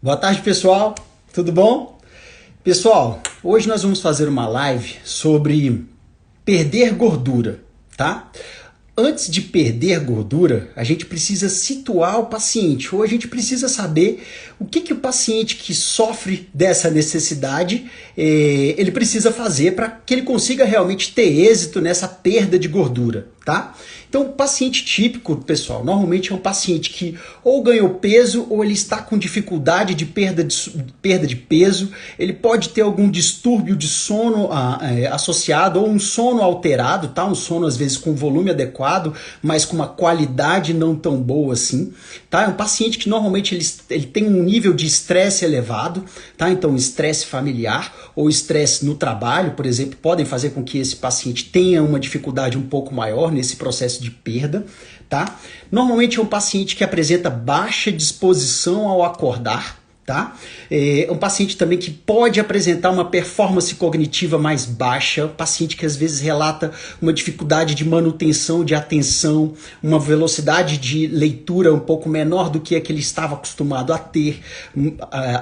Boa tarde, pessoal. Tudo bom? Pessoal, hoje nós vamos fazer uma live sobre perder gordura, tá? Antes de perder gordura, a gente precisa situar o paciente, ou a gente precisa saber o que o paciente que sofre dessa necessidade, ele precisa fazer para que ele consiga realmente ter êxito nessa perda de gordura, tá? Então, o paciente típico, pessoal, normalmente é um paciente que ou ganhou peso ou ele está com dificuldade de perda de peso, ele pode ter algum distúrbio de sono associado ou um sono alterado, tá? Um sono às vezes com volume adequado, mas com uma qualidade não tão boa assim, tá? É um paciente que normalmente ele tem um nível de estresse elevado, tá? Então, estresse familiar ou estresse no trabalho, por exemplo, podem fazer com que esse paciente tenha uma dificuldade um pouco maior nesse processo de perda, tá? Normalmente é um paciente que apresenta baixa disposição ao acordar, tá? É um paciente também que pode apresentar uma performance cognitiva mais baixa, um paciente que às vezes relata uma dificuldade de manutenção de atenção, uma velocidade de leitura um pouco menor do que a que ele estava acostumado a ter,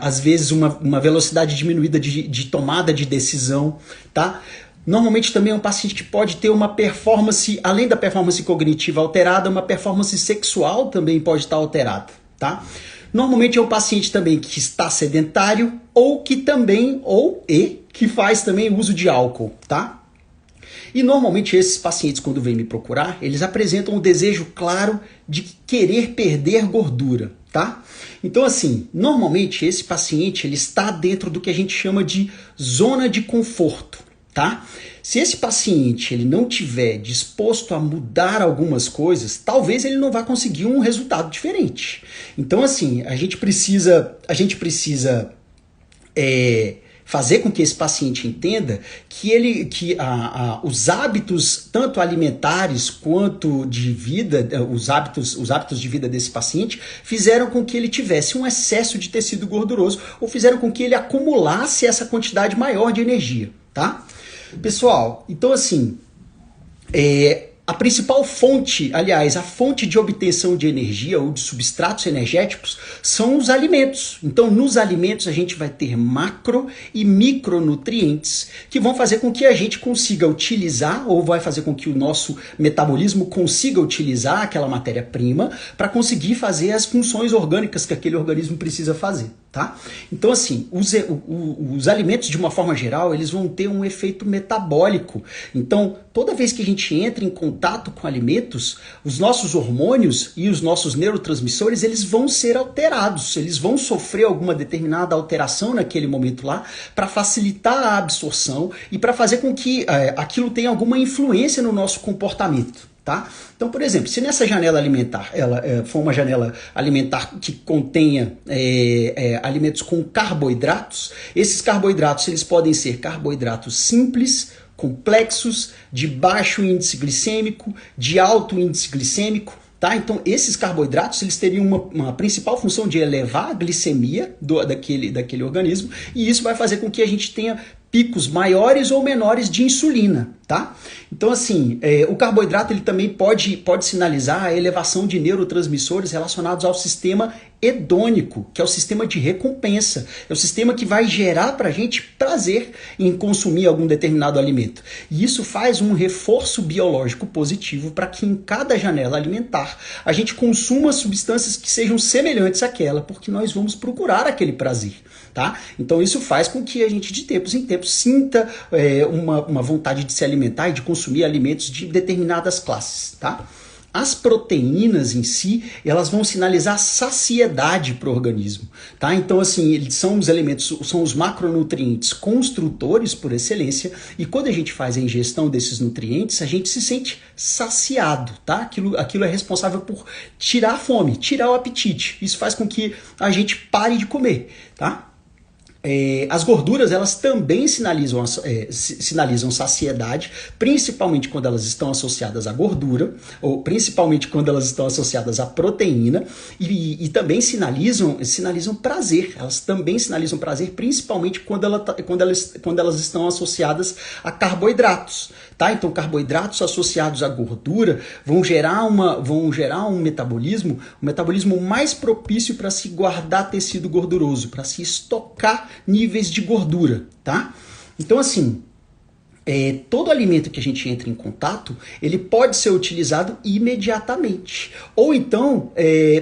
às vezes uma velocidade diminuída de tomada de decisão, tá? Normalmente também é um paciente que pode ter uma performance, além da performance cognitiva alterada, uma performance sexual também pode estar alterada, tá? Normalmente é um paciente também que está sedentário ou que faz também uso de álcool, tá? E normalmente esses pacientes, quando vêm me procurar, eles apresentam um desejo claro de querer perder gordura, tá? Então assim, normalmente esse paciente ele está dentro do que a gente chama de zona de conforto. Tá? Se esse paciente ele não tiver disposto a mudar algumas coisas, talvez ele não vá conseguir um resultado diferente. Então assim, a gente precisa fazer com que esse paciente entenda que os hábitos, tanto alimentares quanto de vida, os hábitos de vida desse paciente, fizeram com que ele tivesse um excesso de tecido gorduroso ou fizeram com que ele acumulasse essa quantidade maior de energia, tá? Pessoal, então assim, a principal fonte, aliás, a fonte de obtenção de energia ou de substratos energéticos são os alimentos. Então, nos alimentos a gente vai ter macro e micronutrientes que vão fazer com que a gente consiga utilizar ou vai fazer com que o nosso metabolismo consiga utilizar aquela matéria-prima para conseguir fazer as funções orgânicas que aquele organismo precisa fazer, tá? Então, assim, os alimentos, de uma forma geral, eles vão ter um efeito metabólico. Então, toda vez que a gente entra em contato com alimentos, os nossos hormônios e os nossos neurotransmissores, eles vão ser alterados, eles vão sofrer alguma determinada alteração naquele momento lá para facilitar a absorção e para fazer com que aquilo tenha alguma influência no nosso comportamento. Tá? Então, por exemplo, se nessa janela alimentar ela for uma janela alimentar que contenha alimentos com carboidratos, esses carboidratos eles podem ser carboidratos simples, complexos, de baixo índice glicêmico, de alto índice glicêmico, tá? Então esses carboidratos eles teriam uma principal função de elevar a glicemia daquele organismo e isso vai fazer com que a gente tenha picos maiores ou menores de insulina, tá? Então assim, o carboidrato ele também pode sinalizar a elevação de neurotransmissores relacionados ao sistema hedônico, que é o sistema de recompensa, é o sistema que vai gerar pra gente prazer em consumir algum determinado alimento. E isso faz um reforço biológico positivo para que em cada janela alimentar a gente consuma substâncias que sejam semelhantes àquela, porque nós vamos procurar aquele prazer. Tá? Então isso faz com que a gente de tempos em tempos sinta uma vontade de se alimentar e de consumir alimentos de determinadas classes. Tá? As proteínas em si, elas vão sinalizar saciedade para o organismo. Tá? Então assim, eles são os elementos, são os macronutrientes construtores por excelência e quando a gente faz a ingestão desses nutrientes, a gente se sente saciado. Tá? Aquilo é responsável por tirar a fome, tirar o apetite. Isso faz com que a gente pare de comer. Tá? As gorduras, elas também sinalizam saciedade, principalmente quando elas estão associadas à gordura, ou principalmente quando elas estão associadas à proteína, e também sinalizam prazer. Elas também sinalizam prazer, principalmente quando elas estão associadas a carboidratos. Tá? Então, carboidratos associados à gordura vão gerar um metabolismo mais propício para se guardar tecido gorduroso, para se estocar níveis de gordura, tá? Então, assim, todo alimento que a gente entra em contato, ele pode ser utilizado imediatamente. Ou então,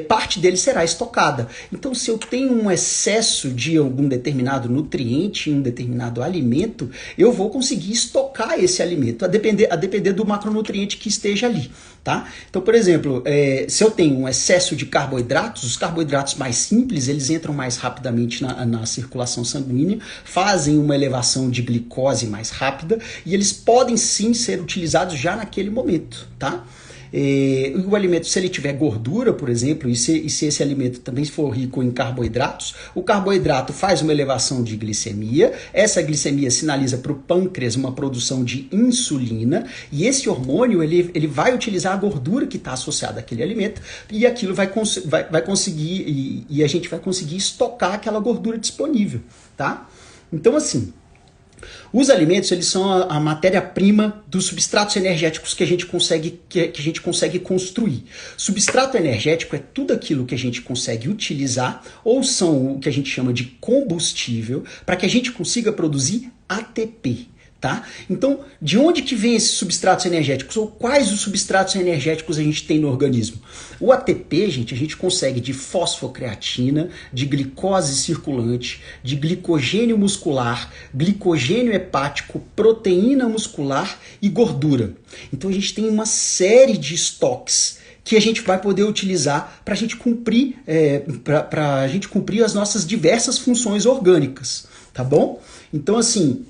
parte dele será estocada. Então, se eu tenho um excesso de algum determinado nutriente em um determinado alimento, eu vou conseguir estocar esse alimento, a depender do macronutriente que esteja ali. Tá? Então, por exemplo, se eu tenho um excesso de carboidratos, os carboidratos mais simples, eles entram mais rapidamente na circulação sanguínea, fazem uma elevação de glicose mais rápida e eles podem sim ser utilizados já naquele momento, tá? O alimento, se ele tiver gordura, por exemplo, e se esse alimento também for rico em carboidratos, o carboidrato faz uma elevação de glicemia, essa glicemia sinaliza para o pâncreas uma produção de insulina, e esse hormônio ele vai utilizar a gordura que está associada àquele alimento, e aquilo vai conseguir, e a gente vai conseguir estocar aquela gordura disponível, tá? Então, assim, os alimentos, eles são a matéria-prima dos substratos energéticos que a gente consegue construir. Substrato energético é tudo aquilo que a gente consegue utilizar, ou são o que a gente chama de combustível, para que a gente consiga produzir ATP. Tá? Então, de onde que vem esses substratos energéticos? Ou quais os substratos energéticos a gente tem no organismo? O ATP, gente, a gente consegue de fosfocreatina, de glicose circulante, de glicogênio muscular, glicogênio hepático, proteína muscular e gordura. Então, a gente tem uma série de estoques que a gente vai poder utilizar para a gente cumprir as nossas diversas funções orgânicas, tá bom? Então, assim,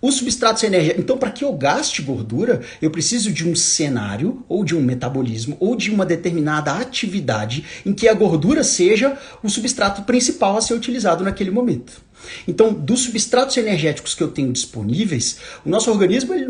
os substratos energéticos. Então, para que eu gaste gordura, eu preciso de um cenário, ou de um metabolismo, ou de uma determinada atividade em que a gordura seja o substrato principal a ser utilizado naquele momento. Então, dos substratos energéticos que eu tenho disponíveis, o nosso organismo ele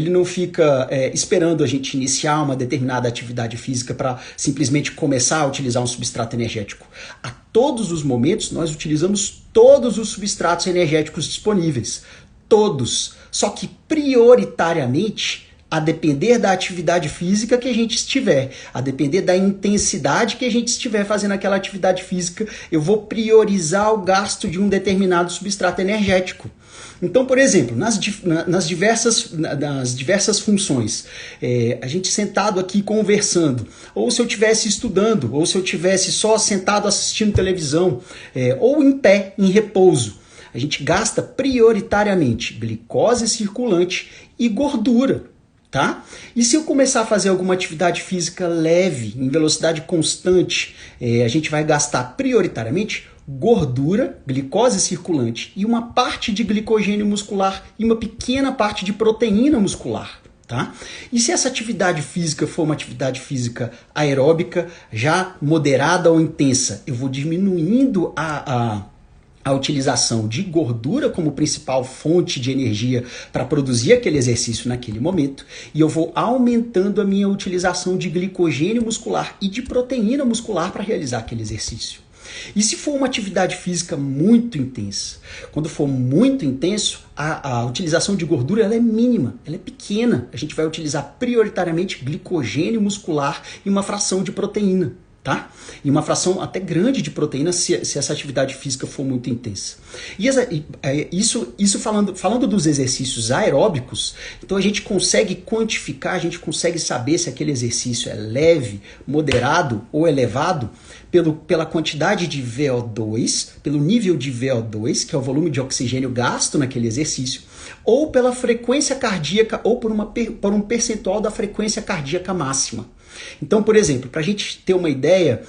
não fica esperando a gente iniciar uma determinada atividade física para simplesmente começar a utilizar um substrato energético. A todos os momentos, nós utilizamos todos os substratos energéticos disponíveis. Todos, só que prioritariamente a depender da atividade física que a gente estiver, a depender da intensidade que a gente estiver fazendo aquela atividade física, eu vou priorizar o gasto de um determinado substrato energético. Então, por exemplo, nas diversas funções, a gente sentado aqui conversando, ou se eu estivesse estudando, ou se eu estivesse só sentado assistindo televisão, ou em pé, em repouso, a gente gasta prioritariamente glicose circulante e gordura, tá? E se eu começar a fazer alguma atividade física leve, em velocidade constante, a gente vai gastar prioritariamente gordura, glicose circulante e uma parte de glicogênio muscular e uma pequena parte de proteína muscular. Tá? E se essa atividade física for uma atividade física aeróbica, já moderada ou intensa, eu vou diminuindo a utilização de gordura como principal fonte de energia para produzir aquele exercício naquele momento, e eu vou aumentando a minha utilização de glicogênio muscular e de proteína muscular para realizar aquele exercício. E se for uma atividade física muito intensa? Quando for muito intenso, a utilização de gordura ela é mínima, ela é pequena. A gente vai utilizar prioritariamente glicogênio muscular e uma fração de proteína. Tá? E uma fração até grande de proteína se essa atividade física for muito intensa. E isso falando dos exercícios aeróbicos, então a gente consegue quantificar, a gente consegue saber se aquele exercício é leve, moderado ou elevado pela quantidade de VO2, pelo nível de VO2, que é o volume de oxigênio gasto naquele exercício, ou pela frequência cardíaca, ou por um percentual da frequência cardíaca máxima. Então, por exemplo, para a gente ter uma ideia,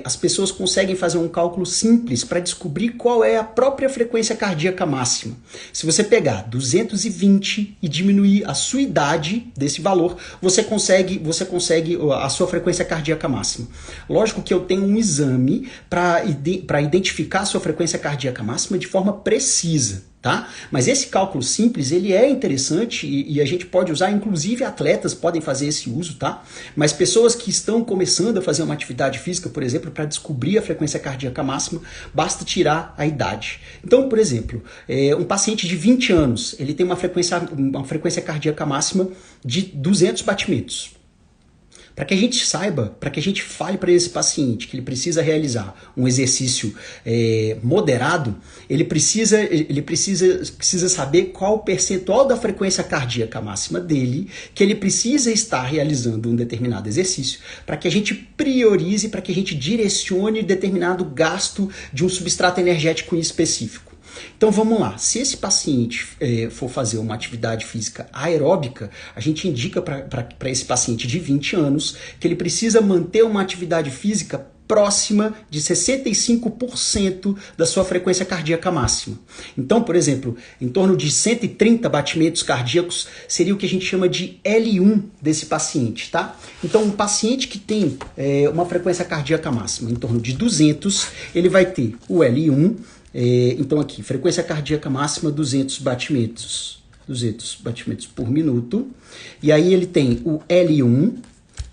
as pessoas conseguem fazer um cálculo simples para descobrir qual é a própria frequência cardíaca máxima. Se você pegar 220 e diminuir a sua idade desse valor, você consegue a sua frequência cardíaca máxima. Lógico que eu tenho um exame para identificar a sua frequência cardíaca máxima de forma precisa. Tá? Mas esse cálculo simples, ele é interessante e a gente pode usar, inclusive atletas podem fazer esse uso, tá? Mas pessoas que estão começando a fazer uma atividade física, por exemplo, para descobrir a frequência cardíaca máxima, basta tirar a idade. Então, por exemplo, um paciente de 20 anos, ele tem uma frequência cardíaca máxima de 200 batimentos. Para que a gente saiba, para que a gente fale para esse paciente que ele precisa realizar um exercício moderado, ele precisa saber qual o percentual da frequência cardíaca máxima dele que ele precisa estar realizando um determinado exercício, para que a gente priorize, para que a gente direcione determinado gasto de um substrato energético específico. Então vamos lá, se esse paciente for fazer uma atividade física aeróbica, a gente indica para esse paciente de 20 anos que ele precisa manter uma atividade física próxima de 65% da sua frequência cardíaca máxima. Então, por exemplo, em torno de 130 batimentos cardíacos seria o que a gente chama de L1 desse paciente, tá? Então, um paciente que tem uma frequência cardíaca máxima em torno de 200, ele vai ter o L1. Então aqui, frequência cardíaca máxima 200 batimentos por minuto, e aí ele tem o L1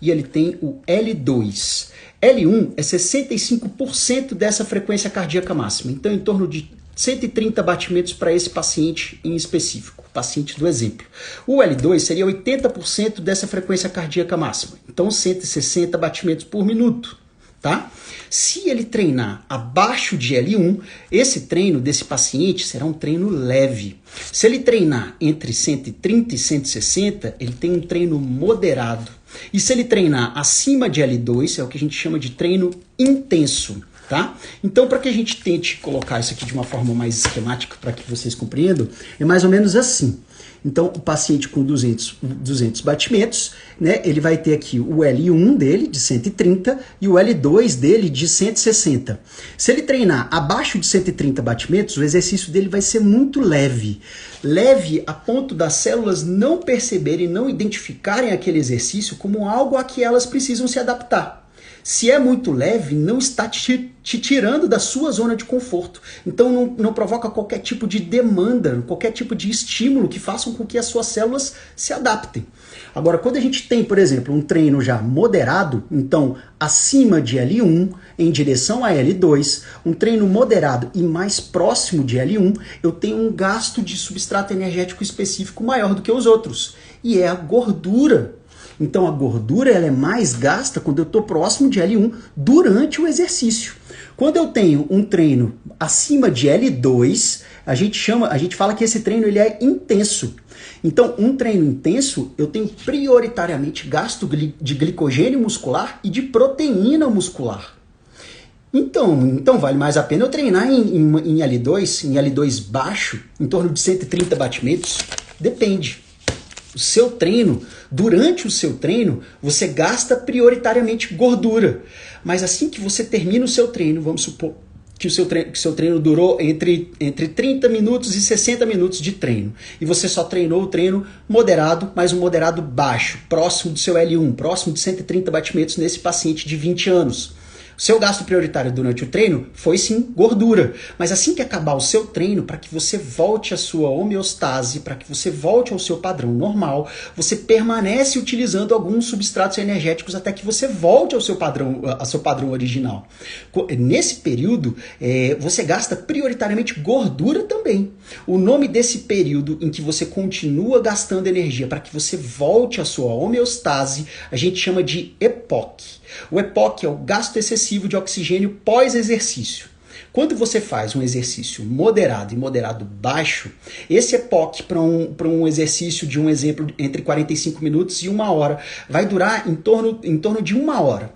e ele tem o L2. L1 é 65% dessa frequência cardíaca máxima, então em torno de 130 batimentos para esse paciente em específico, paciente do exemplo. O L2 seria 80% dessa frequência cardíaca máxima, então 160 batimentos por minuto. Tá? Se ele treinar abaixo de L1, esse treino desse paciente será um treino leve. Se ele treinar entre 130 e 160, ele tem um treino moderado. E se ele treinar acima de L2, é o que a gente chama de treino intenso. Tá? Então, para que a gente tente colocar isso aqui de uma forma mais esquemática, para que vocês compreendam, é mais ou menos assim. Então, o paciente com 200 batimentos, né, ele vai ter aqui o L1 dele de 130 e o L2 dele de 160. Se ele treinar abaixo de 130 batimentos, o exercício dele vai ser muito leve. Leve a ponto das células não perceberem, não identificarem aquele exercício como algo a que elas precisam se adaptar. Se é muito leve, não está te tirando da sua zona de conforto. Então não provoca qualquer tipo de demanda, qualquer tipo de estímulo que façam com que as suas células se adaptem. Agora, quando a gente tem, por exemplo, um treino já moderado, então acima de L1, em direção a L2, um treino moderado e mais próximo de L1, eu tenho um gasto de substrato energético específico maior do que os outros. E é a gordura. Então a gordura ela é mais gasta quando eu estou próximo de L1 durante o exercício. Quando eu tenho um treino acima de L2, a gente fala que esse treino ele é intenso. Então um treino intenso eu tenho prioritariamente gasto de glicogênio muscular e de proteína muscular. Então vale mais a pena eu treinar em L2 baixo, em torno de 130 batimentos, depende. O seu treino, durante o seu treino, você gasta prioritariamente gordura. Mas assim que você termina o seu treino, vamos supor que o seu treino durou entre 30 minutos e 60 minutos de treino. E você só treinou o treino moderado, mas um moderado baixo, próximo do seu L1, próximo de 130 batimentos nesse paciente de 20 anos. O seu gasto prioritário durante o treino foi sim gordura, mas assim que acabar o seu treino, para que você volte à sua homeostase, para que você volte ao seu padrão normal, você permanece utilizando alguns substratos energéticos até que você volte ao seu padrão original. Nesse período, você gasta prioritariamente gordura também. O nome desse período em que você continua gastando energia para que você volte à sua homeostase, a gente chama de EPOC. O EPOC é o gasto excessivo de oxigênio pós-exercício. Quando você faz um exercício moderado e moderado baixo, esse EPOC para um exercício de um exemplo entre 45 minutos e 1 hora vai durar em torno de 1 hora.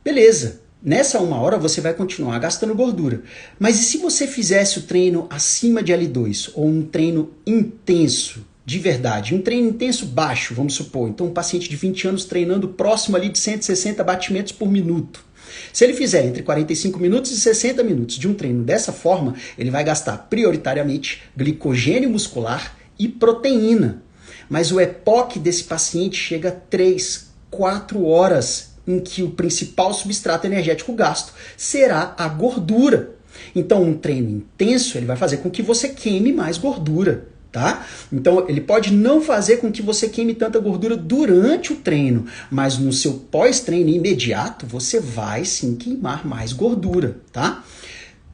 Beleza, nessa 1 hora você vai continuar gastando gordura. Mas e se você fizesse o treino acima de L2 ou um treino intenso? de verdade, um treino intenso baixo, vamos supor, então um paciente de 20 anos treinando próximo ali de 160 batimentos por minuto. Se ele fizer entre 45 minutos e 60 minutos de um treino dessa forma, ele vai gastar prioritariamente glicogênio muscular e proteína. Mas o EPOC desse paciente chega a 3, 4 horas em que o principal substrato energético gasto será a gordura. Então um treino intenso ele vai fazer com que você queime mais gordura. Tá? Então ele pode não fazer com que você queime tanta gordura durante o treino, mas no seu pós-treino imediato você vai sim queimar mais gordura, tá?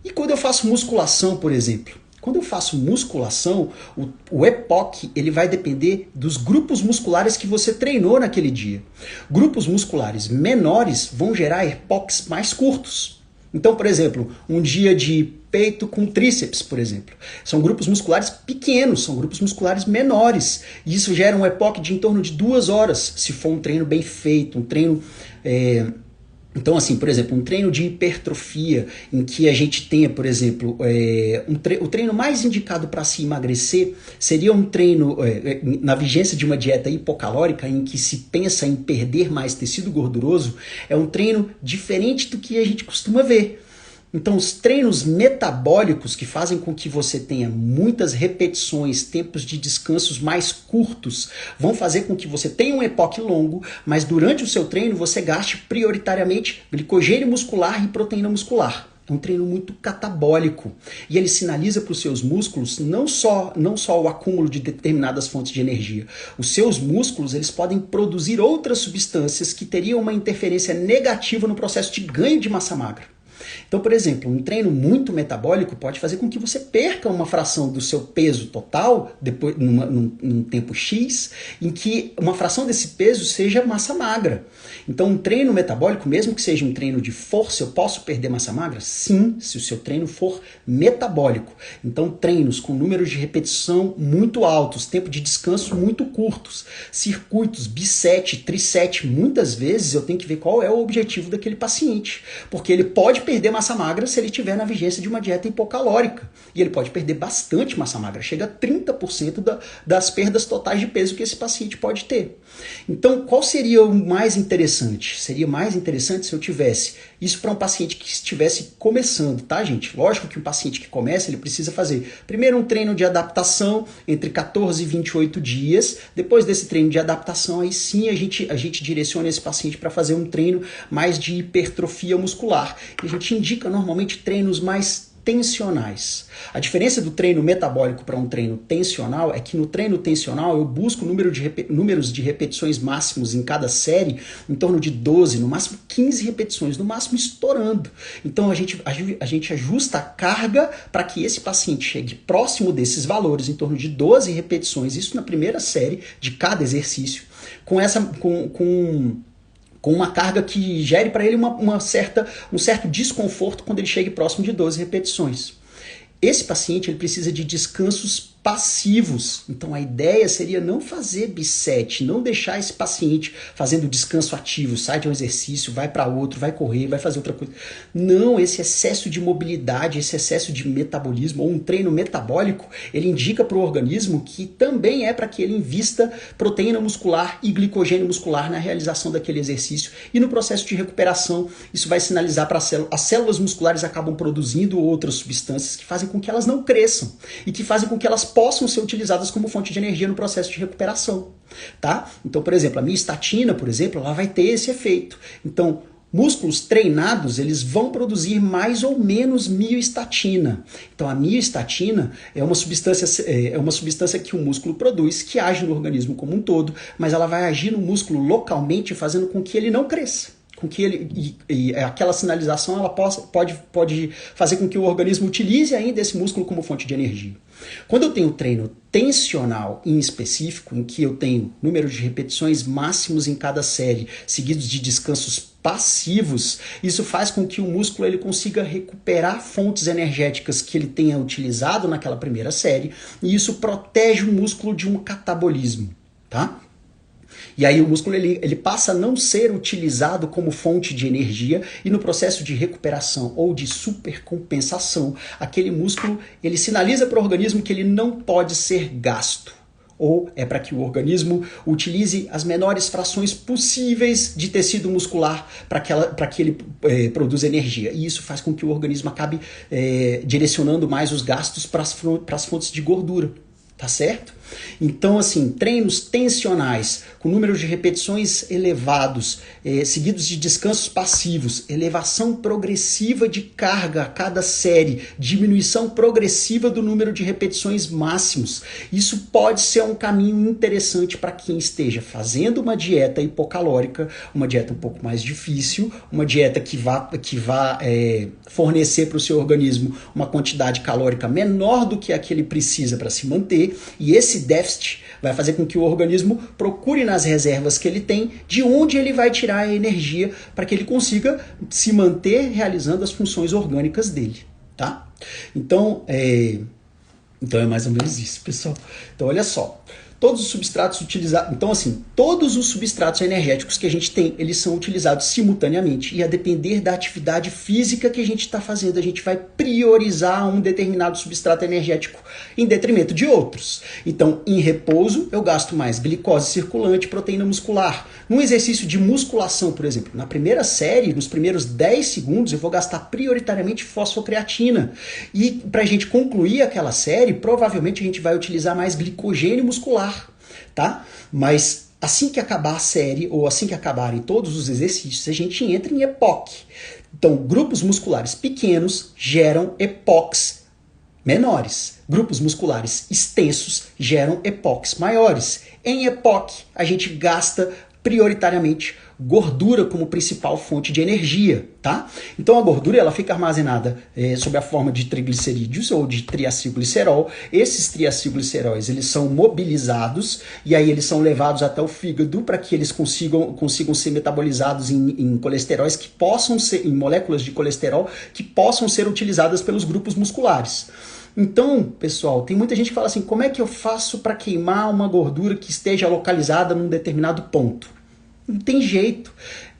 E quando eu faço musculação, por exemplo, quando eu faço musculação, o EPOC ele vai depender dos grupos musculares que você treinou naquele dia. Grupos musculares menores vão gerar EPOCs mais curtos. Então, por exemplo, um dia de peito com tríceps, por exemplo. São grupos musculares pequenos, são grupos musculares menores. E isso gera um EPOC de em torno de 2 horas, se for um treino bem feito, um treino... Então, assim, por exemplo, um treino de hipertrofia, em que a gente tenha, por exemplo, o treino mais indicado para se emagrecer seria um treino na vigência de uma dieta hipocalórica, em que se pensa em perder mais tecido gorduroso, é um treino diferente do que a gente costuma ver. Então, os treinos metabólicos que fazem com que você tenha muitas repetições, tempos de descansos mais curtos, vão fazer com que você tenha um EPOC longo, mas durante o seu treino você gaste prioritariamente glicogênio muscular e proteína muscular. É um treino muito catabólico e ele sinaliza para os seus músculos não só o acúmulo de determinadas fontes de energia. Os seus músculos eles podem produzir outras substâncias que teriam uma interferência negativa no processo de ganho de massa magra. Então, por exemplo, um treino muito metabólico pode fazer com que você perca uma fração do seu peso total depois, num tempo X, em que uma fração desse peso seja massa magra. Então, um treino metabólico, mesmo que seja um treino de força, eu posso perder massa magra? Sim, se o seu treino for metabólico. Então, treinos com números de repetição muito altos, tempo de descanso muito curtos, circuitos bisete, trisete, muitas vezes eu tenho que ver qual é o objetivo daquele paciente, porque ele pode perder massa magra se ele estiver na vigência de uma dieta hipocalórica. E ele pode perder bastante massa magra, chega a 30% das perdas totais de peso que esse paciente pode ter. Então, qual seria o mais interessante? Seria mais interessante se eu tivesse isso para um paciente que estivesse começando, tá, gente? Lógico que um paciente que começa, ele precisa fazer primeiro um treino de adaptação entre 14 e 28 dias. Depois desse treino de adaptação, aí sim a gente direciona esse paciente para fazer um treino mais de hipertrofia muscular. E a gente indica normalmente treinos mais tensionais. A diferença do treino metabólico para um treino tensional é que no treino tensional eu busco números de repetições máximos em cada série em torno de 12, no máximo 15 repetições, no máximo estourando. Então a gente ajusta a carga para que esse paciente chegue próximo desses valores, em torno de 12 repetições, isso na primeira série de cada exercício, com uma carga que gere para ele um certo desconforto quando ele chegue próximo de 12 repetições. Esse paciente ele precisa de descansos passivos. Então a ideia seria não fazer bisete, não deixar esse paciente fazendo descanso ativo, sai de um exercício, vai para outro, vai correr, vai fazer outra coisa. Não, esse excesso de mobilidade, esse excesso de metabolismo ou um treino metabólico, ele indica para o organismo que também é para que ele invista proteína muscular e glicogênio muscular na realização daquele exercício e no processo de recuperação. Isso vai sinalizar para as células musculares acabam produzindo outras substâncias que fazem com que elas não cresçam e que fazem com que elas possam ser utilizadas como fonte de energia no processo de recuperação, tá? Então, por exemplo, a miostatina, por exemplo, ela vai ter esse efeito. Então, músculos treinados, eles vão produzir mais ou menos miostatina. Então, a miostatina é uma substância que o músculo produz, que age no organismo como um todo, mas ela vai agir no músculo localmente, fazendo com que ele não cresça. Com que aquela sinalização ela pode fazer com que o organismo utilize ainda esse músculo como fonte de energia. Quando eu tenho treino tensional em específico, em que eu tenho número de repetições máximos em cada série, seguidos de descansos passivos, isso faz com que o músculo ele consiga recuperar fontes energéticas que ele tenha utilizado naquela primeira série, e isso protege o músculo de um catabolismo, tá? E aí o músculo ele passa a não ser utilizado como fonte de energia e no processo de recuperação ou de supercompensação, aquele músculo ele sinaliza para o organismo que ele não pode ser gasto. ou é para que o organismo utilize as menores frações possíveis de tecido muscular para que ele produza energia. E isso faz com que o organismo acabe direcionando mais os gastos para as fontes de gordura. Tá certo? Então, assim, treinos tensionais com números de repetições elevados, seguidos de descansos passivos, elevação progressiva de carga a cada série, diminuição progressiva do número de repetições máximos. Isso pode ser um caminho interessante para quem esteja fazendo uma dieta hipocalórica, uma dieta um pouco mais difícil, uma dieta que vá fornecer para o seu organismo uma quantidade calórica menor do que a que ele precisa para se manter, e esse déficit vai fazer com que o organismo procure nas reservas que ele tem de onde ele vai tirar a energia para que ele consiga se manter realizando as funções orgânicas dele, tá? Então é mais ou menos isso, pessoal. Então olha só, todos os substratos utilizados, então assim, todos os substratos energéticos que a gente tem, eles são utilizados simultaneamente, e a depender da atividade física que a gente está fazendo, a gente vai priorizar um determinado substrato energético em detrimento de outros. Então, em repouso, eu gasto mais glicose circulante, proteína muscular. Num exercício de musculação, por exemplo, na primeira série, nos primeiros 10 segundos, eu vou gastar prioritariamente fosfocreatina. E para a gente concluir aquela série, provavelmente a gente vai utilizar mais glicogênio muscular, tá? Mas assim que acabar a série, ou assim que acabarem todos os exercícios, a gente entra em EPOC. Então, grupos musculares pequenos geram EPOCs menores. Grupos musculares extensos geram EPOCs maiores. Em EPOC, a gente gasta prioritariamente gordura como principal fonte de energia, tá? Então a gordura ela fica armazenada sob a forma de triglicerídeos ou de triacilglicerol. Esses triacilgliceróis eles são mobilizados e aí eles são levados até o fígado para que eles consigam ser metabolizados em colesteróis que possam ser, em moléculas de colesterol que possam ser utilizadas pelos grupos musculares. Então, pessoal, tem muita gente que fala assim, como é que eu faço para queimar uma gordura que esteja localizada num determinado ponto? Não tem jeito.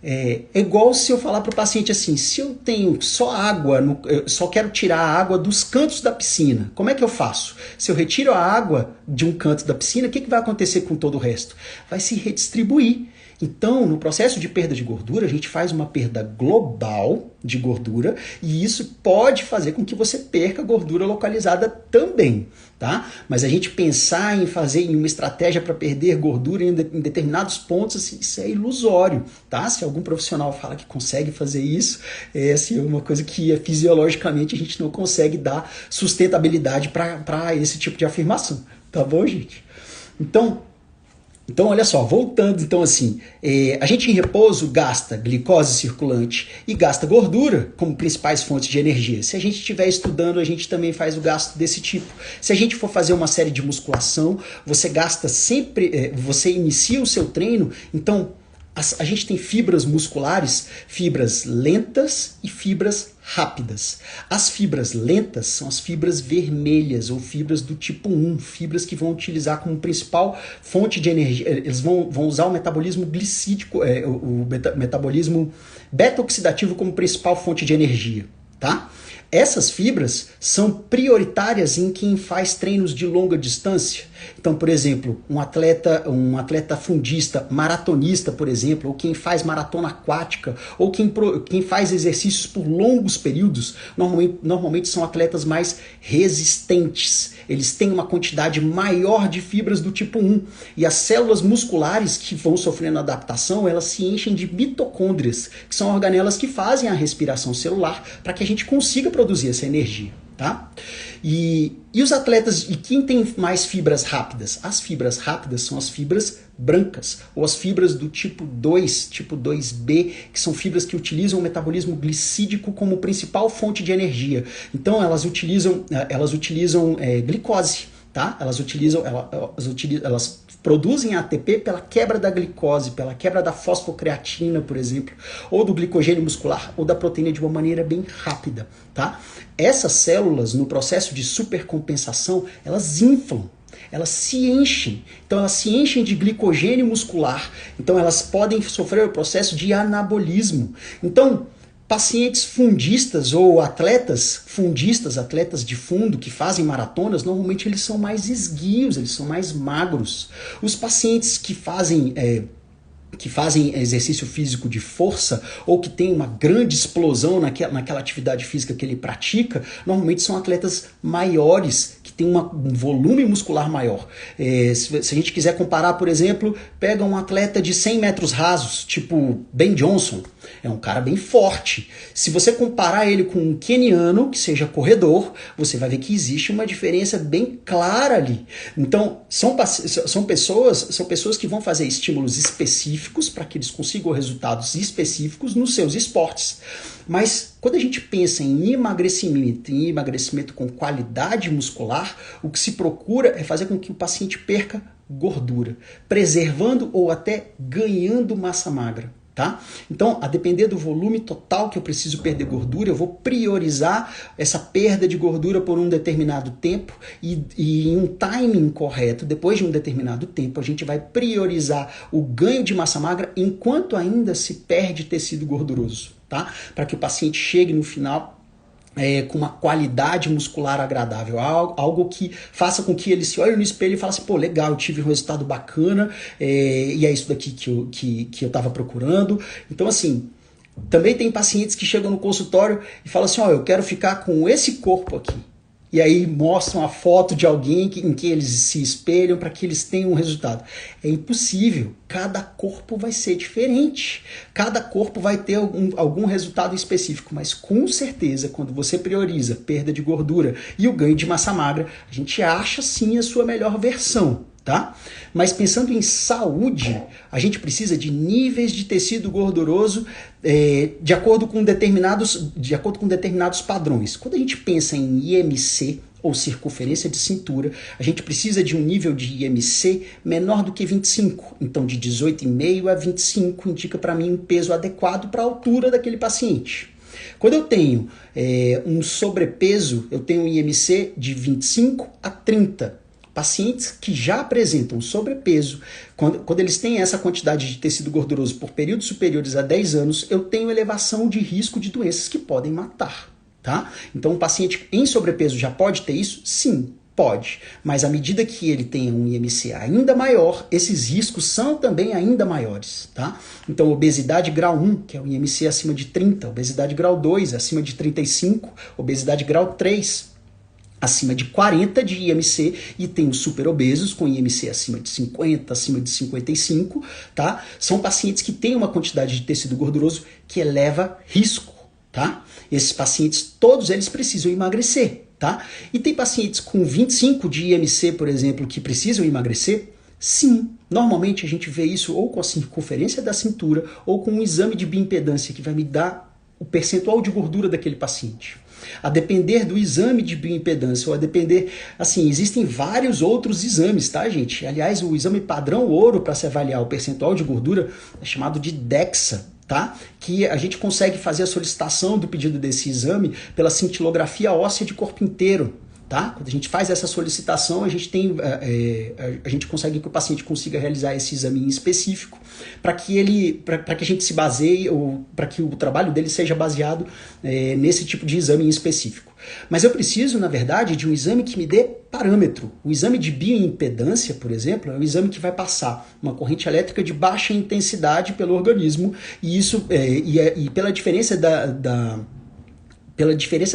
É igual se eu falar para o paciente assim, se eu tenho só água, eu só quero tirar a água dos cantos da piscina, como é que eu faço? Se eu retiro a água de um canto da piscina, o que vai acontecer com todo o resto? Vai se redistribuir. Então, no processo de perda de gordura, a gente faz uma perda global de gordura e isso pode fazer com que você perca gordura localizada também, tá? Mas a gente pensar em fazer em uma estratégia para perder gordura em determinados pontos, assim, isso é ilusório, tá? Se algum profissional fala que consegue fazer isso, é assim, uma coisa que fisiologicamente a gente não consegue dar sustentabilidade para esse tipo de afirmação, tá bom, gente? Então, olha só, voltando, então assim, a gente em repouso gasta glicose circulante e gasta gordura como principais fontes de energia. Se a gente estiver estudando, a gente também faz o gasto desse tipo. Se a gente for fazer uma série de musculação, você gasta sempre, você inicia o seu treino, então a gente tem fibras musculares, fibras lentas e fibras rápidas. As fibras lentas são as fibras vermelhas ou fibras do tipo 1, fibras que vão utilizar como principal fonte de energia. Eles vão usar o metabolismo glicídico, o metabolismo beta-oxidativo como principal fonte de energia, tá? Essas fibras são prioritárias em quem faz treinos de longa distância. Então, por exemplo, um atleta fundista, maratonista, por exemplo, ou quem faz maratona aquática, ou quem faz exercícios por longos períodos, normalmente são atletas mais resistentes. Eles têm uma quantidade maior de fibras do tipo 1. E as células musculares que vão sofrendo adaptação, elas se enchem de mitocôndrias, que são organelas que fazem a respiração celular para que a gente consiga produzir essa energia, tá? E os atletas, e quem tem mais fibras rápidas? As fibras rápidas são as fibras brancas, ou as fibras do tipo 2, tipo 2B, que são fibras que utilizam o metabolismo glicídico como principal fonte de energia. Então elas utilizam glicose, tá? Elas produzem ATP pela quebra da glicose, pela quebra da fosfocreatina, por exemplo, ou do glicogênio muscular, ou da proteína de uma maneira bem rápida, tá? Essas células, no processo de supercompensação, elas inflam, elas se enchem. Então elas se enchem de glicogênio muscular, então elas podem sofrer o processo de anabolismo. Então, Pacientes fundistas ou atletas fundistas, atletas de fundo que fazem maratonas, normalmente eles são mais esguios, eles são mais magros. Os pacientes que fazem exercício físico de força ou que tem uma grande explosão naquela atividade física que ele pratica, normalmente são atletas maiores, que têm um volume muscular maior. Se a gente quiser comparar, por exemplo, pega um atleta de 100 metros rasos, tipo Ben Johnson, é um cara bem forte. Se você comparar ele com um queniano, que seja corredor, você vai ver que existe uma diferença bem clara ali. Então, são pessoas que vão fazer estímulos específicos para que eles consigam resultados específicos nos seus esportes. Mas quando a gente pensa em emagrecimento com qualidade muscular, o que se procura é fazer com que o paciente perca gordura, preservando ou até ganhando massa magra. Tá? Então, a depender do volume total que eu preciso perder gordura, eu vou priorizar essa perda de gordura por um determinado tempo e em um timing correto, depois de um determinado tempo, a gente vai priorizar o ganho de massa magra enquanto ainda se perde tecido gorduroso, tá? Para que o paciente chegue no final com uma qualidade muscular agradável, algo que faça com que ele se olhe no espelho e fale assim, pô, legal, eu tive um resultado bacana, e é isso daqui que eu estava procurando. Então, assim, também tem pacientes que chegam no consultório e falam assim, ó, eu quero ficar com esse corpo aqui. E aí mostram a foto de alguém em que eles se espelham para que eles tenham um resultado. É impossível. Cada corpo vai ser diferente. Cada corpo vai ter algum resultado específico. Mas com certeza, quando você prioriza perda de gordura e o ganho de massa magra, a gente acha sim a sua melhor versão. Tá? Mas pensando em saúde, a gente precisa de níveis de tecido gorduroso de acordo com determinados padrões. Quando a gente pensa em IMC, ou circunferência de cintura, a gente precisa de um nível de IMC menor do que 25. Então, de 18,5 a 25 indica para mim um peso adequado para a altura daquele paciente. Quando eu tenho um sobrepeso, eu tenho um IMC de 25 a 30. Pacientes que já apresentam sobrepeso, quando eles têm essa quantidade de tecido gorduroso por períodos superiores a 10 anos, eu tenho elevação de risco de doenças que podem matar. Tá? Então, um paciente em sobrepeso já pode ter isso? Sim, pode. Mas à medida que ele tenha um IMC ainda maior, esses riscos são também ainda maiores. Tá? Então, obesidade grau 1, que é o IMC acima de 30, obesidade grau 2, acima de 35, obesidade grau 3, acima de 40 de IMC, e tem os super obesos com IMC acima de 50, acima de 55, tá? São pacientes que têm uma quantidade de tecido gorduroso que eleva risco, tá? Esses pacientes, todos eles precisam emagrecer, tá? E tem pacientes com 25 de IMC, por exemplo, que precisam emagrecer? Sim, normalmente a gente vê isso ou com a circunferência da cintura ou com um exame de bioimpedância que vai me dar o percentual de gordura daquele paciente. A depender do exame de bioimpedância, ou a depender, assim, existem vários outros exames, tá, gente? Aliás, o exame padrão ouro para se avaliar o percentual de gordura é chamado de DEXA, tá? Que a gente consegue fazer a solicitação do pedido desse exame pela cintilografia óssea de corpo inteiro. Tá? Quando a gente faz essa solicitação, a gente consegue que o paciente consiga realizar esse exame em específico para que a gente se baseie, ou para que o trabalho dele seja baseado nesse tipo de exame em específico. Mas eu preciso, na verdade, de um exame que me dê parâmetro. O exame de bioimpedância, por exemplo, é um exame que vai passar uma corrente elétrica de baixa intensidade pelo organismo, e isso pela diferença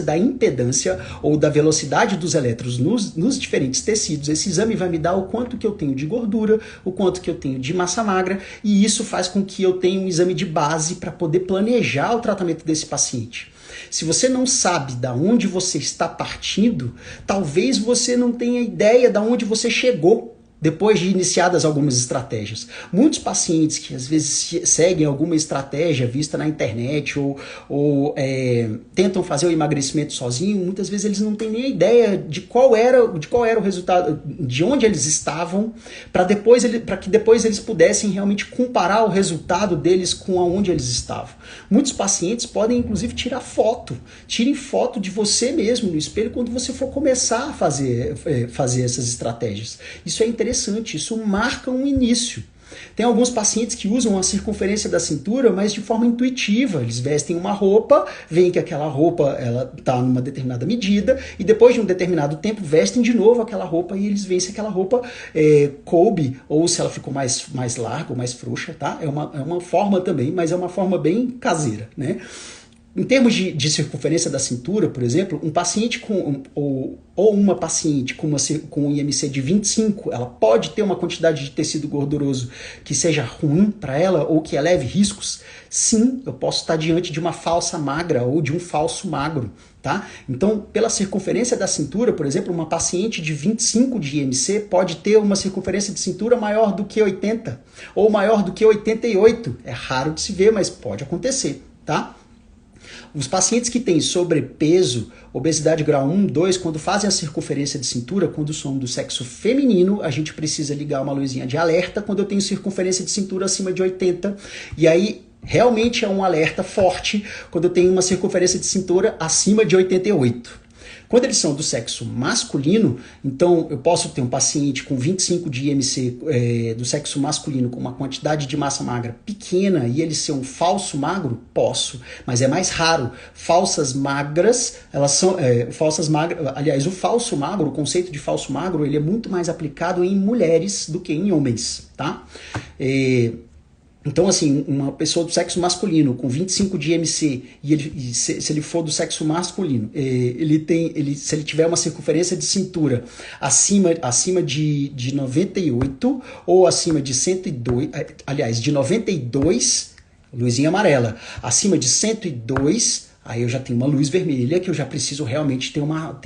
da impedância ou da velocidade dos elétrons nos diferentes tecidos, esse exame vai me dar o quanto que eu tenho de gordura, o quanto que eu tenho de massa magra, e isso faz com que eu tenha um exame de base para poder planejar o tratamento desse paciente. Se você não sabe de onde você está partindo, talvez você não tenha ideia de onde você chegou depois de iniciadas algumas estratégias. Muitos pacientes que às vezes seguem alguma estratégia vista na internet ou tentam fazer o emagrecimento sozinho, muitas vezes eles não têm nem ideia de qual era o resultado, de onde eles estavam, para que depois eles pudessem realmente comparar o resultado deles com aonde eles estavam. Muitos pacientes podem inclusive tirar foto. Tirem foto de você mesmo no espelho quando você for começar a fazer essas estratégias. Isso é interessante, isso marca um início. Tem alguns pacientes que usam a circunferência da cintura, mas de forma intuitiva. Eles vestem uma roupa, veem que aquela roupa ela está numa determinada medida, e depois de um determinado tempo vestem de novo aquela roupa e eles veem se aquela roupa coube ou se ela ficou mais larga ou mais frouxa, tá? É uma forma também, mas é uma forma bem caseira, né? Em termos de circunferência da cintura, por exemplo, um paciente ou uma paciente com um IMC de 25, ela pode ter uma quantidade de tecido gorduroso que seja ruim para ela ou que eleve riscos? Sim, eu posso estar diante de uma falsa magra ou de um falso magro, tá? Então, pela circunferência da cintura, por exemplo, uma paciente de 25 de IMC pode ter uma circunferência de cintura maior do que 80 ou maior do que 88. É raro de se ver, mas pode acontecer, tá? Os pacientes que têm sobrepeso, obesidade grau 1, 2, quando fazem a circunferência de cintura, quando são do sexo feminino, a gente precisa ligar uma luzinha de alerta quando eu tenho circunferência de cintura acima de 80. E aí, realmente é um alerta forte quando eu tenho uma circunferência de cintura acima de 88. Quando eles são do sexo masculino, então eu posso ter um paciente com 25 de IMC do sexo masculino com uma quantidade de massa magra pequena e ele ser um falso magro? Posso, mas é mais raro. Falsas magras, elas são falsas magras. Aliás, o falso magro, o conceito de falso magro, ele é muito mais aplicado em mulheres do que em homens, tá? Então, assim, uma pessoa do sexo masculino com 25 de IMC, se ele for do sexo masculino, se ele tiver uma circunferência de cintura acima de 98 ou acima de 102, aliás, de 92, luzinha amarela, acima de 102, aí eu já tenho uma luz vermelha que eu já preciso realmente ter uma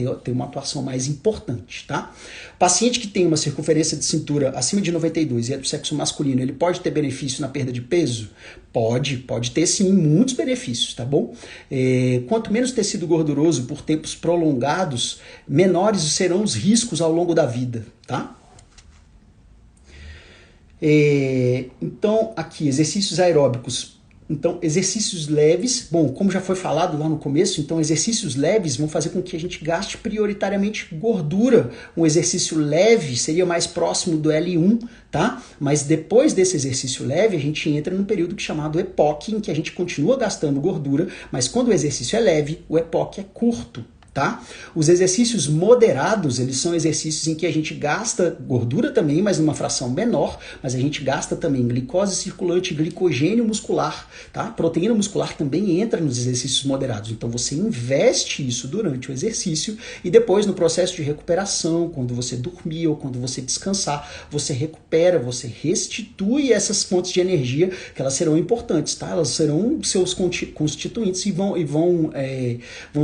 atuação mais importante, tá? Paciente que tem uma circunferência de cintura acima de 92 e é do sexo masculino, ele pode ter benefício na perda de peso? Pode ter sim muitos benefícios, tá bom? Quanto menos tecido gorduroso por tempos prolongados, menores serão os riscos ao longo da vida, tá? Então, aqui, exercícios aeróbicos. Então, exercícios leves, bom, como já foi falado lá no começo, então exercícios leves vão fazer com que a gente gaste prioritariamente gordura. Um exercício leve seria mais próximo do L1, tá? Mas depois desse exercício leve, a gente entra num período chamado EPOC, em que a gente continua gastando gordura, mas quando o exercício é leve, o EPOC é curto. Tá? Os exercícios moderados, eles são exercícios em que a gente gasta gordura também, mas numa fração menor, mas a gente gasta também glicose circulante, glicogênio muscular, tá? Proteína muscular também entra nos exercícios moderados. Então você investe isso durante o exercício e depois no processo de recuperação, quando você dormir ou quando você descansar, você recupera, você restitui essas fontes de energia que elas serão importantes, tá? Elas serão seus constituintes e vão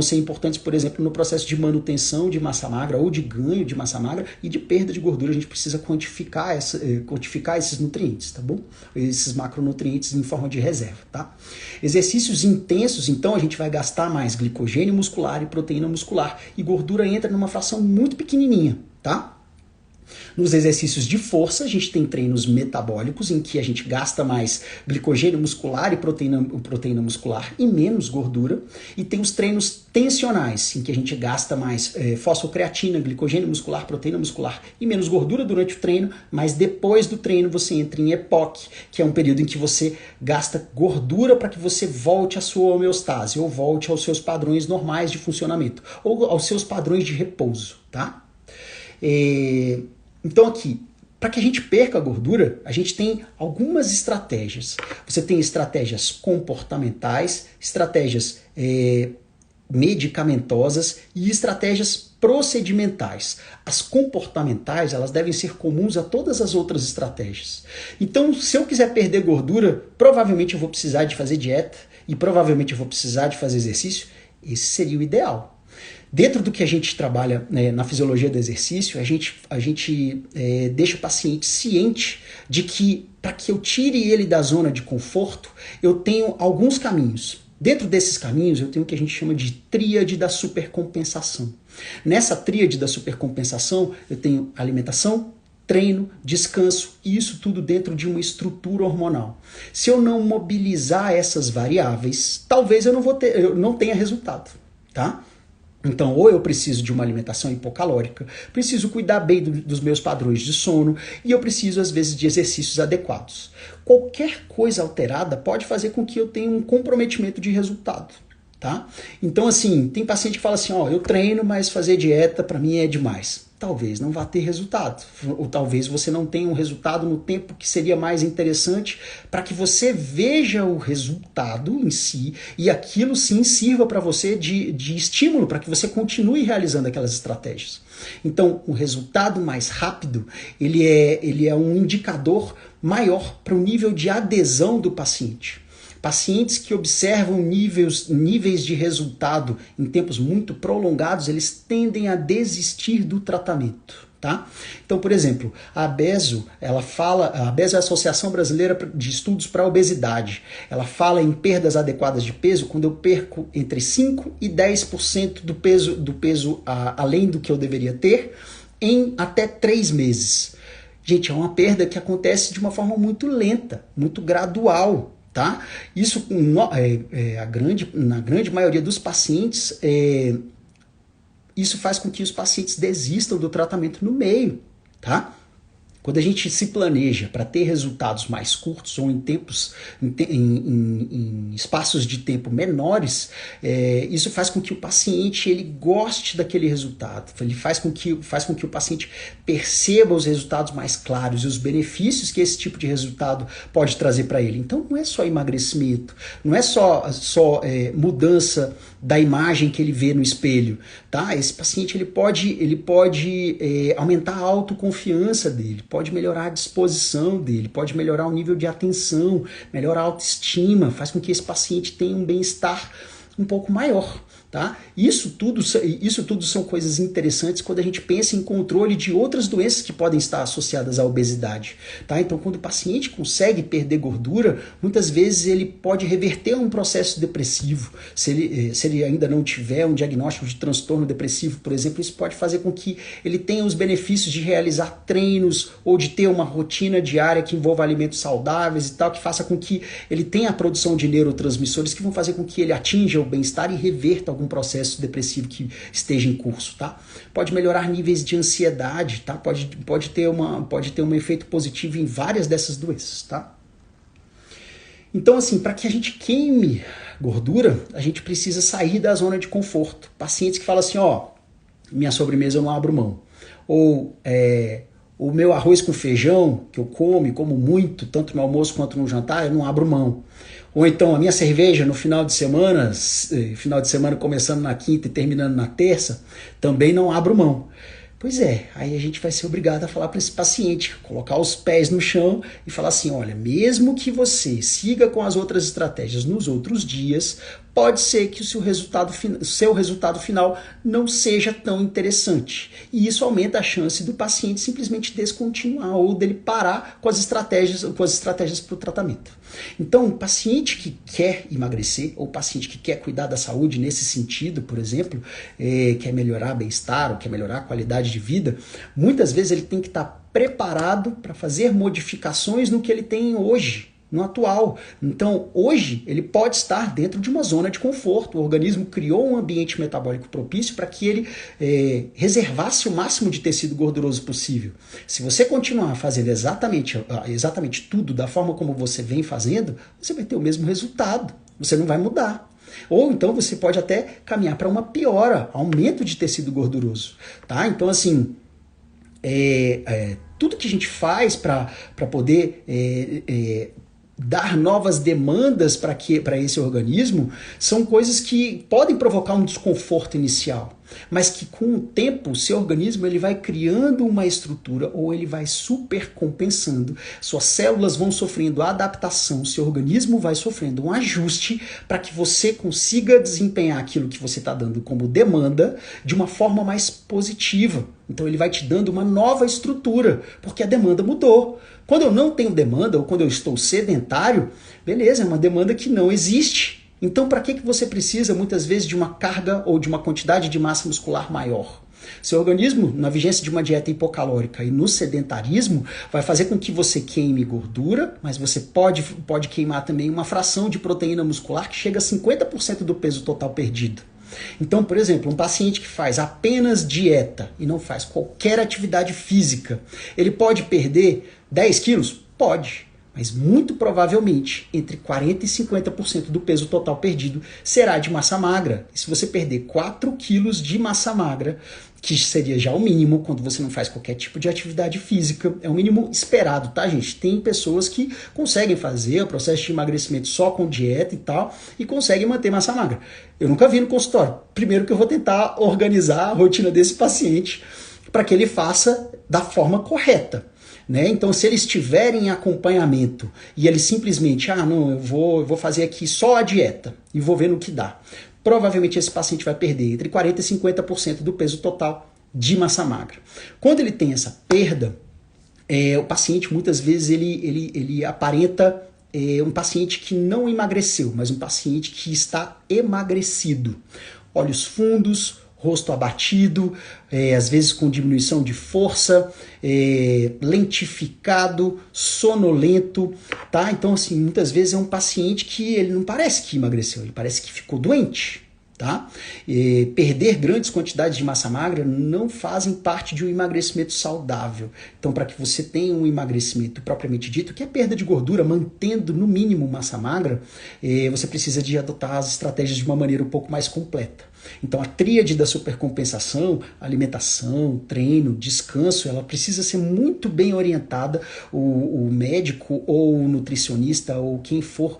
ser importantes, por exemplo, no processo de manutenção de massa magra ou de ganho de massa magra e de perda de gordura. A gente precisa quantificar esses nutrientes, tá bom? Esses macronutrientes em forma de reserva, tá? Exercícios intensos, então, a gente vai gastar mais glicogênio muscular e proteína muscular e gordura entra numa fração muito pequenininha, tá? Nos exercícios de força, a gente tem treinos metabólicos, em que a gente gasta mais glicogênio muscular e proteína muscular e menos gordura. E tem os treinos tensionais, em que a gente gasta mais fosfocreatina, glicogênio muscular, proteína muscular e menos gordura durante o treino, mas depois do treino você entra em EPOC, que é um período em que você gasta gordura para que você volte à sua homeostase, ou volte aos seus padrões normais de funcionamento, ou aos seus padrões de repouso, tá? Então aqui, para que a gente perca a gordura, a gente tem algumas estratégias. Você tem estratégias comportamentais, estratégias medicamentosas e estratégias procedimentais. As comportamentais, elas devem ser comuns a todas as outras estratégias. Então, se eu quiser perder gordura, provavelmente eu vou precisar de fazer dieta e provavelmente eu vou precisar de fazer exercício. Esse seria o ideal. Dentro do que a gente trabalha, né, na fisiologia do exercício, a gente deixa o paciente ciente de que, para que eu tire ele da zona de conforto, eu tenho alguns caminhos. Dentro desses caminhos, eu tenho o que a gente chama de tríade da supercompensação. Nessa tríade da supercompensação, eu tenho alimentação, treino, descanso, e isso tudo dentro de uma estrutura hormonal. Se eu não mobilizar essas variáveis, talvez eu não tenha resultado, tá? Então, ou eu preciso de uma alimentação hipocalórica, preciso cuidar bem dos meus padrões de sono e eu preciso, às vezes, de exercícios adequados. Qualquer coisa alterada pode fazer com que eu tenha um comprometimento de resultado, tá? Então, assim, tem paciente que fala assim, ó, eu treino, mas fazer dieta para mim é demais. Talvez não vá ter resultado, ou talvez você não tenha um resultado no tempo que seria mais interessante para que você veja o resultado em si e aquilo sim sirva para você de estímulo, para que você continue realizando aquelas estratégias. Então, o resultado mais rápido, ele é um indicador maior para o nível de adesão do paciente. Pacientes que observam níveis de resultado em tempos muito prolongados, eles tendem a desistir do tratamento, tá? Então, por exemplo, a ABESO, a ABESO é a Associação Brasileira de Estudos para a Obesidade. Ela fala em perdas adequadas de peso quando eu perco entre 5% e 10% do peso além do que eu deveria ter em até 3 meses. Gente, é uma perda que acontece de uma forma muito lenta, muito gradual. Tá? Isso, na grande maioria dos pacientes, isso faz com que os pacientes desistam do tratamento no meio. Tá? Quando a gente se planeja para ter resultados mais curtos ou em espaços de tempo menores, isso faz com que o paciente ele goste daquele resultado. Ele faz com que o paciente perceba os resultados mais claros e os benefícios que esse tipo de resultado pode trazer para ele. Então não é só emagrecimento, não é só mudança da imagem que ele vê no espelho, tá? Esse paciente ele pode aumentar a autoconfiança dele, pode melhorar a disposição dele, pode melhorar o nível de atenção, melhorar a autoestima, faz com que esse paciente tenha um bem-estar um pouco maior. Tá? Isso tudo são coisas interessantes quando a gente pensa em controle de outras doenças que podem estar associadas à obesidade. Tá? Então, quando o paciente consegue perder gordura, muitas vezes ele pode reverter um processo depressivo. Se ele ainda não tiver um diagnóstico de transtorno depressivo, por exemplo, isso pode fazer com que ele tenha os benefícios de realizar treinos ou de ter uma rotina diária que envolva alimentos saudáveis e tal, que faça com que ele tenha a produção de neurotransmissores que vão fazer com que ele atinja o bem-estar e reverta algum processo depressivo que esteja em curso, tá? Pode melhorar níveis de ansiedade, tá? Pode ter um efeito positivo em várias dessas doenças, tá? Então, assim, para que a gente queime gordura, a gente precisa sair da zona de conforto. Pacientes que falam assim, ó, minha sobremesa eu não abro mão. Ou o meu arroz com feijão, que eu como muito, tanto no almoço quanto no jantar, eu não abro mão. Ou então a minha cerveja no final de semana começando na quinta e terminando na terça, também não abro mão. Pois é, aí a gente vai ser obrigado a falar para esse paciente, colocar os pés no chão e falar assim, olha, mesmo que você siga com as outras estratégias nos outros dias, pode ser que o seu resultado final não seja tão interessante. E isso aumenta a chance do paciente simplesmente descontinuar ou dele parar com as estratégias para o tratamento. Então, o paciente que quer emagrecer ou paciente que quer cuidar da saúde nesse sentido, por exemplo, quer melhorar bem-estar ou quer melhorar a qualidade de vida, muitas vezes ele tem que estar preparado para fazer modificações no que ele tem hoje, no atual. Então, hoje, ele pode estar dentro de uma zona de conforto. O organismo criou um ambiente metabólico propício para que ele reservasse o máximo de tecido gorduroso possível. Se você continuar fazendo exatamente tudo da forma como você vem fazendo, você vai ter o mesmo resultado. Você não vai mudar. Ou então você pode até caminhar para uma piora, aumento de tecido gorduroso. Tá? Então, assim, tudo que a gente faz para poder dar novas demandas para esse organismo são coisas que podem provocar um desconforto inicial, mas que com o tempo o seu organismo ele vai criando uma estrutura ou ele vai supercompensando, suas células vão sofrendo adaptação, seu organismo vai sofrendo um ajuste para que você consiga desempenhar aquilo que você está dando como demanda de uma forma mais positiva. Então ele vai te dando uma nova estrutura, porque a demanda mudou. Quando eu não tenho demanda ou quando eu estou sedentário, beleza, é uma demanda que não existe. Então, para que você precisa, muitas vezes, de uma carga ou de uma quantidade de massa muscular maior? Seu organismo, na vigência de uma dieta hipocalórica e no sedentarismo, vai fazer com que você queime gordura, mas você pode queimar também uma fração de proteína muscular que chega a 50% do peso total perdido. Então, por exemplo, um paciente que faz apenas dieta e não faz qualquer atividade física, ele pode perder 10 quilos? Pode. Mas muito provavelmente entre 40% e 50% do peso total perdido será de massa magra. E se você perder 4 quilos de massa magra, que seria já o mínimo quando você não faz qualquer tipo de atividade física, é o mínimo esperado, tá, gente? Tem pessoas que conseguem fazer o processo de emagrecimento só com dieta e tal, e conseguem manter massa magra. Eu nunca vi no consultório. Primeiro que eu vou tentar organizar a rotina desse paciente para que ele faça da forma correta. Né? Então, se eles estiverem em acompanhamento e eles simplesmente, não, eu vou fazer aqui só a dieta e vou ver no que dá, provavelmente esse paciente vai perder entre 40% e 50% do peso total de massa magra. Quando ele tem essa perda, o paciente muitas vezes ele aparenta um paciente que não emagreceu, mas um paciente que está emagrecido. Olhos fundos, rosto abatido, às vezes com diminuição de força, lentificado, sonolento, tá? Então, assim, muitas vezes é um paciente que ele não parece que emagreceu, ele parece que ficou doente, tá? Perder grandes quantidades de massa magra não fazem parte de um emagrecimento saudável. Então, para que você tenha um emagrecimento propriamente dito, que é perda de gordura, mantendo no mínimo massa magra, você precisa de adotar as estratégias de uma maneira um pouco mais completa. Então, a tríade da supercompensação, alimentação, treino, descanso, ela precisa ser muito bem orientada. O médico ou o nutricionista ou quem for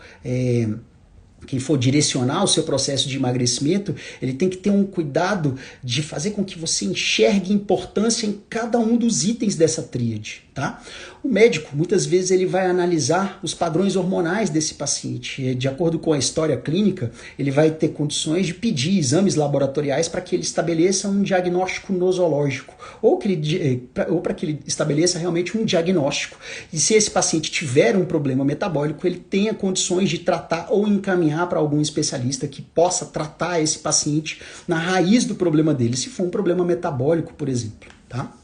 direcionar o seu processo de emagrecimento, ele tem que ter um cuidado de fazer com que você enxergue importância em cada um dos itens dessa tríade, tá? O médico, muitas vezes, ele vai analisar os padrões hormonais desse paciente. De acordo com a história clínica, ele vai ter condições de pedir exames laboratoriais para que ele estabeleça um diagnóstico nosológico, ou para que ele estabeleça realmente um diagnóstico. E se esse paciente tiver um problema metabólico, ele tenha condições de tratar ou encaminhar para algum especialista que possa tratar esse paciente na raiz do problema dele, se for um problema metabólico, por exemplo, tá?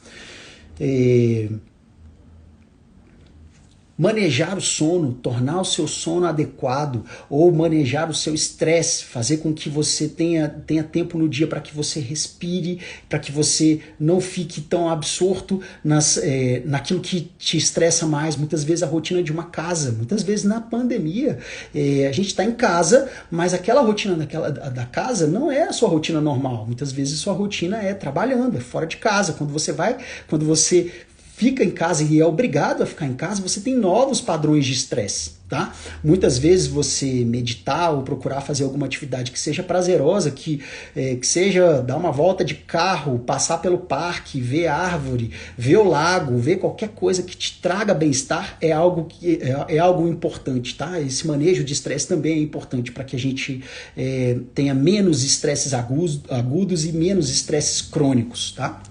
Manejar o sono, tornar o seu sono adequado, ou manejar o seu estresse, fazer com que você tenha tempo no dia para que você respire, para que você não fique tão absorto naquilo que te estressa mais. Muitas vezes a rotina de uma casa, muitas vezes na pandemia, a gente está em casa, mas aquela rotina da casa não é a sua rotina normal. Muitas vezes a sua rotina é trabalhando, é fora de casa. Quando você fica em casa e é obrigado a ficar em casa, você tem novos padrões de estresse, tá? Muitas vezes você meditar ou procurar fazer alguma atividade que seja prazerosa, que seja dar uma volta de carro, passar pelo parque, ver árvore, ver o lago, ver qualquer coisa que te traga bem-estar, é algo importante, tá? Esse manejo de estresse também é importante para que a gente tenha menos estresses agudos e menos estresses crônicos, tá?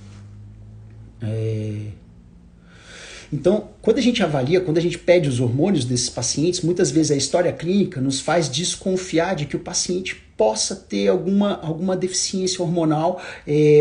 Então, quando a gente avalia, quando a gente pede os hormônios desses pacientes, muitas vezes a história clínica nos faz desconfiar de que o paciente possa ter alguma deficiência hormonal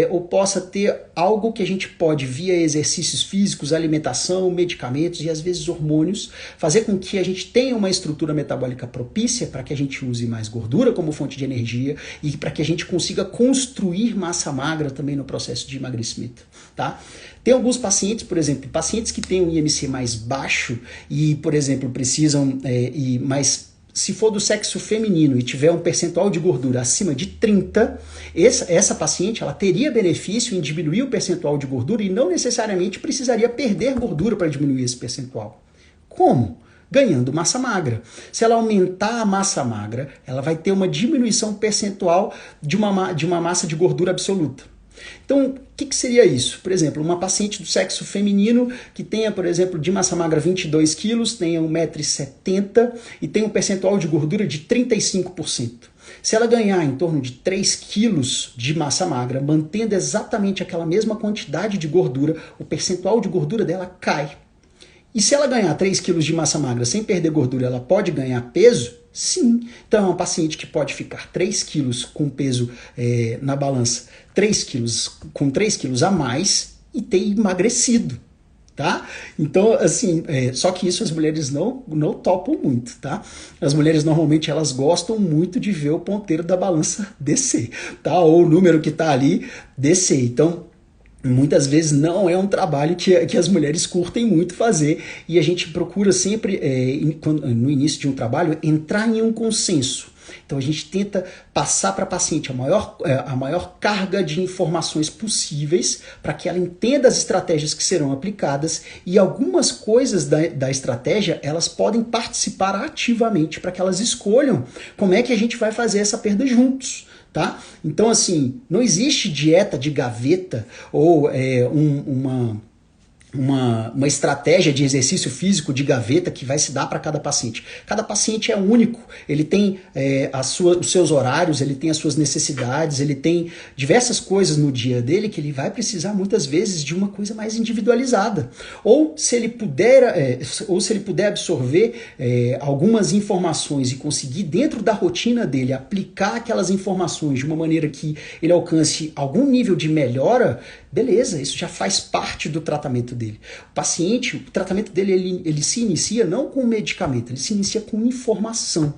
ou possa ter algo que a gente pode, via exercícios físicos, alimentação, medicamentos e às vezes hormônios, fazer com que a gente tenha uma estrutura metabólica propícia para que a gente use mais gordura como fonte de energia e para que a gente consiga construir massa magra também no processo de emagrecimento, tá? Tem alguns pacientes, por exemplo, pacientes que têm um IMC mais baixo e, por exemplo, precisam se for do sexo feminino e tiver um percentual de gordura acima de 30, essa paciente ela teria benefício em diminuir o percentual de gordura e não necessariamente precisaria perder gordura para diminuir esse percentual. Como? Ganhando massa magra. Se ela aumentar a massa magra, ela vai ter uma diminuição percentual de uma massa de gordura absoluta. Então, o que seria isso? Por exemplo, uma paciente do sexo feminino que tenha, por exemplo, de massa magra 22 quilos, tenha 1,70 m e tenha um percentual de gordura de 35%. Se ela ganhar em torno de 3 quilos de massa magra, mantendo exatamente aquela mesma quantidade de gordura, o percentual de gordura dela cai. E se ela ganhar 3 quilos de massa magra sem perder gordura, ela pode ganhar peso? Sim. Então é uma paciente que pode ficar 3 quilos com peso na balança, 3 quilos a mais e ter emagrecido. tá? Então, assim, só que isso as mulheres não topam muito, tá? As mulheres normalmente elas gostam muito de ver o ponteiro da balança descer, tá? Ou o número que tá ali descer. Então, muitas vezes não é um trabalho que as mulheres curtem muito fazer e a gente procura sempre, no início de um trabalho, entrar em um consenso. Então a gente tenta passar para a paciente a maior carga de informações possíveis para que ela entenda as estratégias que serão aplicadas e algumas coisas da estratégia elas podem participar ativamente para que elas escolham como é que a gente vai fazer essa perda juntos. Tá? Então, assim, não existe dieta de gaveta ou uma estratégia de exercício físico de gaveta que vai se dar para cada paciente. Cada paciente é único, ele tem os seus horários, ele tem as suas necessidades, ele tem diversas coisas no dia dele que ele vai precisar muitas vezes de uma coisa mais individualizada. Ou se ele puder absorver algumas informações e conseguir dentro da rotina dele aplicar aquelas informações de uma maneira que ele alcance algum nível de melhora, beleza, isso já faz parte do tratamento dele. O paciente, o tratamento dele, ele se inicia não com medicamento, ele se inicia com informação.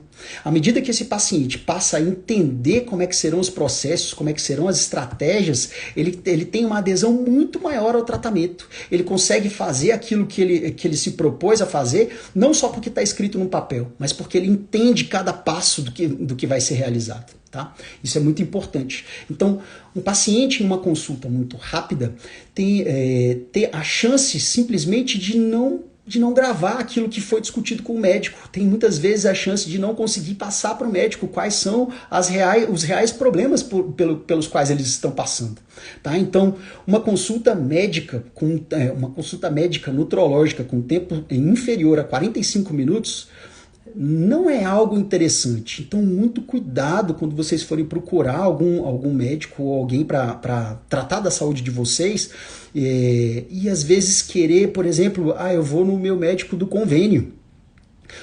À medida que esse paciente passa a entender como é que serão os processos, como é que serão as estratégias, ele tem uma adesão muito maior ao tratamento. Ele consegue fazer aquilo que ele se propôs a fazer, não só porque está escrito no papel, mas porque ele entende cada passo do que vai ser realizado. Tá? Isso é muito importante. Então, um paciente em uma consulta muito rápida tem a chance simplesmente de não gravar aquilo que foi discutido com o médico. Tem muitas vezes a chance de não conseguir passar para o médico quais são os reais problemas pelos quais eles estão passando. Tá? Então, uma consulta médica nutrológica com tempo inferior a 45 minutos não é algo interessante. Então, muito cuidado quando vocês forem procurar algum médico ou alguém para tratar da saúde de vocês e às vezes querer, por exemplo, eu vou no meu médico do convênio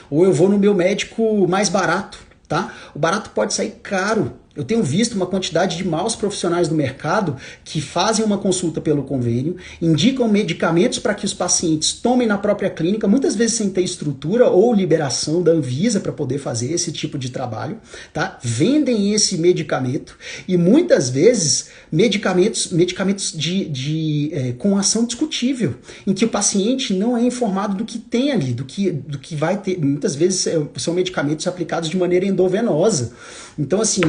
ou eu vou no meu médico mais barato. Tá? O barato pode sair caro. Eu tenho visto uma quantidade de maus profissionais do mercado que fazem uma consulta pelo convênio, indicam medicamentos para que os pacientes tomem na própria clínica, muitas vezes sem ter estrutura ou liberação da Anvisa para poder fazer esse tipo de trabalho, tá? Vendem esse medicamento e muitas vezes medicamentos com ação discutível, em que o paciente não é informado do que tem ali, do que vai ter. Muitas vezes são medicamentos aplicados de maneira endovenosa. Então, assim,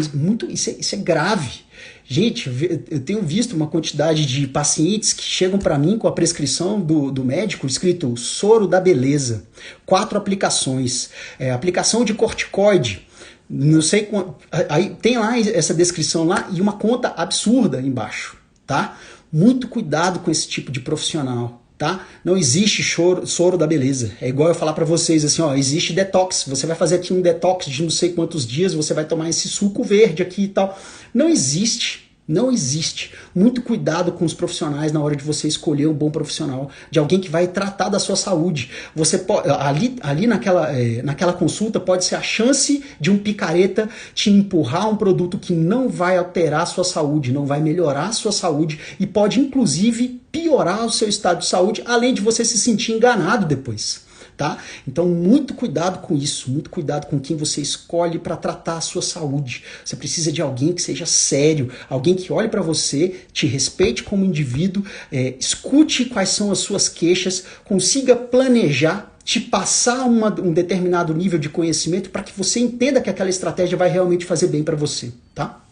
isso é grave. Gente, eu tenho visto uma quantidade de pacientes que chegam para mim com a prescrição do médico escrito soro da beleza, 4 aplicações, aplicação de corticoide, não sei quanto, aí tem lá essa descrição lá e uma conta absurda embaixo, tá? Muito cuidado com esse tipo de profissional. Tá? Não existe soro da beleza. É igual eu falar para vocês assim, existe detox. Você vai fazer aqui um detox de não sei quantos dias, você vai tomar esse suco verde aqui e tal. Não existe. Não existe. Muito cuidado com os profissionais na hora de você escolher um bom profissional, de alguém que vai tratar da sua saúde. Você pode, ali naquela consulta pode ser a chance de um picareta te empurrar um produto que não vai alterar a sua saúde, não vai melhorar a sua saúde e pode inclusive piorar o seu estado de saúde, além de você se sentir enganado depois. Tá? Então, muito cuidado com isso, muito cuidado com quem você escolhe para tratar a sua saúde. Você precisa de alguém que seja sério, alguém que olhe para você, te respeite como indivíduo, escute quais são as suas queixas, consiga planejar, te passar um determinado nível de conhecimento para que você entenda que aquela estratégia vai realmente fazer bem para você. Tá?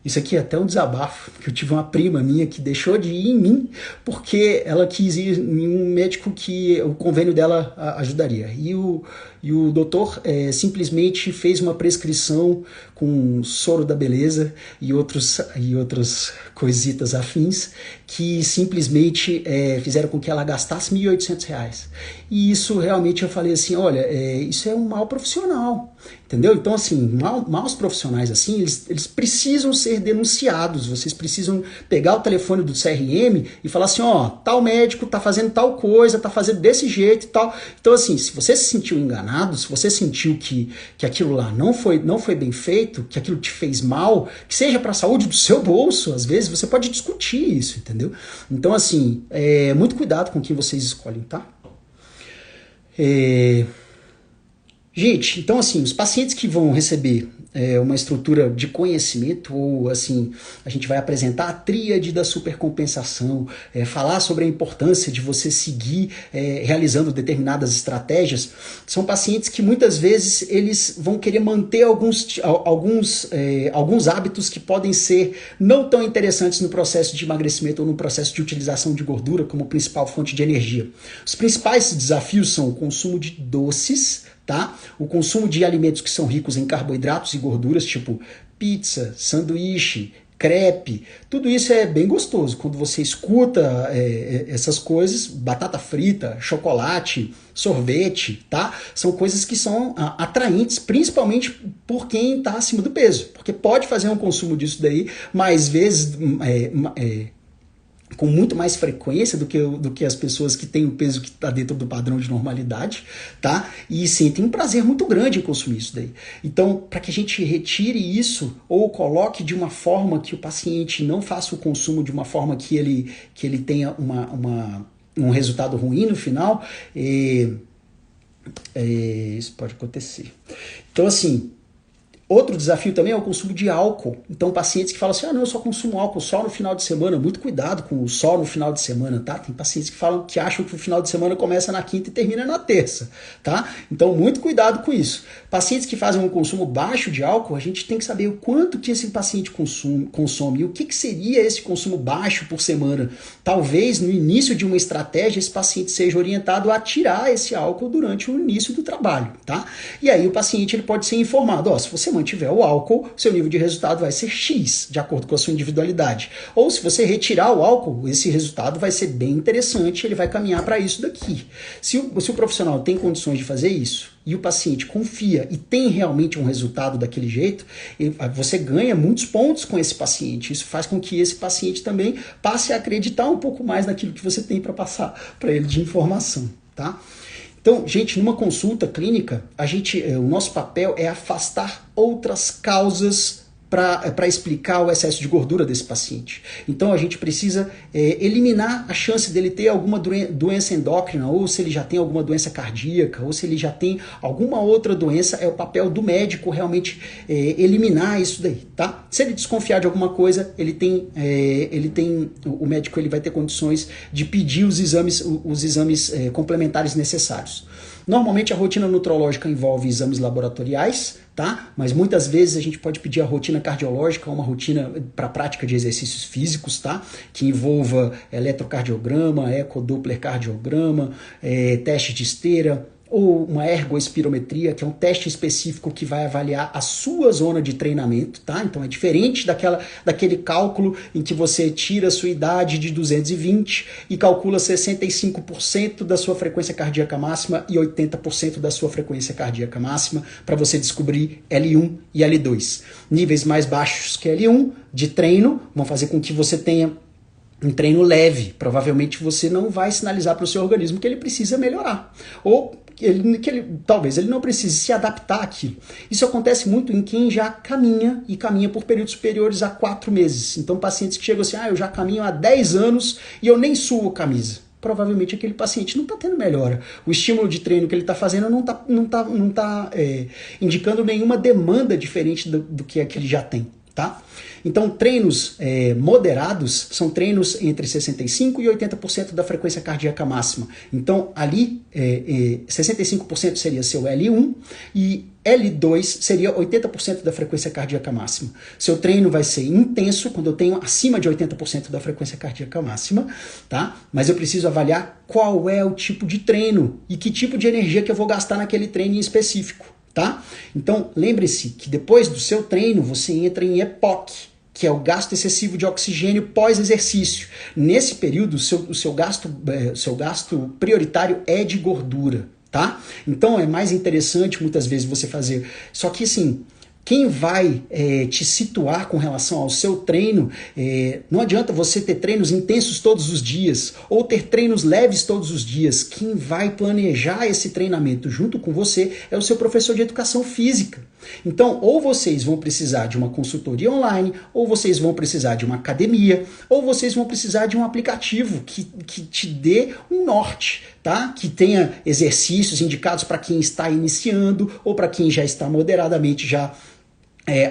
Isso aqui é até um desabafo, que eu tive uma prima minha que deixou de ir em mim porque ela quis ir em um médico que o convênio dela ajudaria. E o doutor simplesmente fez uma prescrição com soro da beleza e outras coisitas afins que simplesmente fizeram com que ela gastasse R$ 1.800. E isso realmente eu falei assim, olha, isso é um mal profissional. Entendeu? Então, assim, maus profissionais assim, eles precisam ser denunciados. Vocês precisam pegar o telefone do CRM e falar assim, ó, tal médico tá fazendo tal coisa, tá fazendo desse jeito e tal. Então, assim, se você se sentiu enganado, se você sentiu que aquilo lá não foi bem feito, que aquilo te fez mal, que seja para a saúde do seu bolso, às vezes, você pode discutir isso, entendeu? Então, assim, muito cuidado com quem vocês escolhem, tá? Gente, então assim, os pacientes que vão receber uma estrutura de conhecimento, ou assim, a gente vai apresentar a tríade da supercompensação, falar sobre a importância de você seguir realizando determinadas estratégias, são pacientes que muitas vezes eles vão querer manter alguns hábitos que podem ser não tão interessantes no processo de emagrecimento ou no processo de utilização de gordura como principal fonte de energia. Os principais desafios são o consumo de doces, tá? O consumo de alimentos que são ricos em carboidratos e gorduras, tipo pizza, sanduíche, crepe, tudo isso é bem gostoso. Quando você escuta essas coisas, batata frita, chocolate, sorvete, tá? São coisas que são atraentes, principalmente por quem está acima do peso, porque pode fazer um consumo disso daí, mas vezes com muito mais frequência do que as pessoas que têm o peso que está dentro do padrão de normalidade, tá? E sentem um prazer muito grande em consumir isso daí. Então, para que a gente retire isso ou coloque de uma forma que o paciente não faça o consumo de uma forma que ele tenha um resultado ruim no final, isso pode acontecer. Então, assim, outro desafio também é o consumo de álcool. Então, pacientes que falam assim, não, eu só consumo álcool só no final de semana. Muito cuidado com o só no final de semana, tá? Tem pacientes que acham que o final de semana começa na quinta e termina na terça, tá? Então, muito cuidado com isso. Pacientes que fazem um consumo baixo de álcool, a gente tem que saber o quanto que esse paciente consome e o que seria esse consumo baixo por semana. Talvez, no início de uma estratégia, esse paciente seja orientado a tirar esse álcool durante o início do trabalho, tá? E aí o paciente ele pode ser informado, se você mantiver o álcool, seu nível de resultado vai ser X, de acordo com a sua individualidade. Ou se você retirar o álcool, esse resultado vai ser bem interessante, ele vai caminhar para isso daqui. Se o profissional tem condições de fazer isso, e o paciente confia e tem realmente um resultado daquele jeito, você ganha muitos pontos com esse paciente. Isso faz com que esse paciente também passe a acreditar um pouco mais naquilo que você tem para passar para ele de informação, tá? Então, gente, numa consulta clínica, o nosso papel é afastar outras causas para explicar o excesso de gordura desse paciente. Então a gente precisa eliminar a chance dele ter alguma doença endócrina, ou se ele já tem alguma doença cardíaca, ou se ele já tem alguma outra doença. É o papel do médico realmente eliminar isso daí, tá? Se ele desconfiar de alguma coisa, o médico ele vai ter condições de pedir os exames complementares necessários. Normalmente a rotina nutrológica envolve exames laboratoriais, tá? Mas muitas vezes a gente pode pedir a rotina cardiológica, uma rotina para prática de exercícios físicos, tá? Que envolva eletrocardiograma, ecodoppler cardiograma, teste de esteira, ou uma ergoespirometria, que é um teste específico que vai avaliar a sua zona de treinamento, tá? Então é diferente daquele cálculo em que você tira a sua idade de 220 e calcula 65% da sua frequência cardíaca máxima e 80% da sua frequência cardíaca máxima para você descobrir L1 e L2. Níveis mais baixos que L1 de treino vão fazer com que você tenha um treino leve. Provavelmente você não vai sinalizar para o seu organismo que ele precisa melhorar. Ou talvez ele não precise se adaptar àquilo. Isso acontece muito em quem já caminha e caminha por períodos superiores a 4 meses. Então pacientes que chegam assim, eu já caminho há 10 anos e eu nem suo camisa. Provavelmente aquele paciente não está tendo melhora. O estímulo de treino que ele está fazendo não está indicando nenhuma demanda diferente do que ele já tem, tá? Então, treinos moderados são treinos entre 65% e 80% da frequência cardíaca máxima. Então, ali, 65% seria seu L1 e L2 seria 80% da frequência cardíaca máxima. Seu treino vai ser intenso quando eu tenho acima de 80% da frequência cardíaca máxima, tá? Mas eu preciso avaliar qual é o tipo de treino e que tipo de energia que eu vou gastar naquele treino em específico, tá? Então, lembre-se que depois do seu treino, você entra em EPOC, que é o gasto excessivo de oxigênio pós-exercício. Nesse período, o seu gasto prioritário é de gordura, tá? Então é mais interessante muitas vezes você fazer. Só que assim, quem vai te situar com relação ao seu treino, não adianta você ter treinos intensos todos os dias ou ter treinos leves todos os dias. Quem vai planejar esse treinamento junto com você é o seu professor de educação física. Então, ou vocês vão precisar de uma consultoria online, ou vocês vão precisar de uma academia, ou vocês vão precisar de um aplicativo que te dê um norte, tá? Que tenha exercícios indicados para quem está iniciando ou para quem já está moderadamente já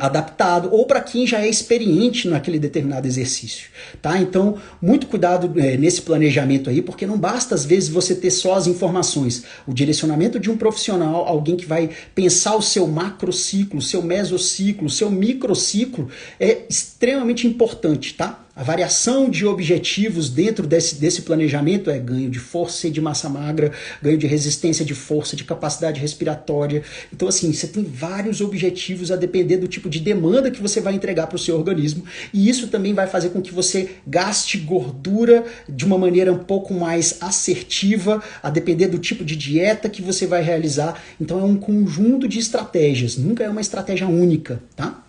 adaptado, ou para quem já é experiente naquele determinado exercício, tá? Então, muito cuidado nesse planejamento aí, porque não basta às vezes você ter só as informações. O direcionamento de um profissional, alguém que vai pensar o seu macrociclo, o seu mesociclo, o seu microciclo, é extremamente importante, tá? A variação de objetivos dentro desse planejamento é ganho de força e de massa magra, ganho de resistência de força, de capacidade respiratória. Então, assim, você tem vários objetivos a depender do tipo de demanda que você vai entregar para o seu organismo. E isso também vai fazer com que você gaste gordura de uma maneira um pouco mais assertiva, a depender do tipo de dieta que você vai realizar. Então, é um conjunto de estratégias, nunca é uma estratégia única, tá?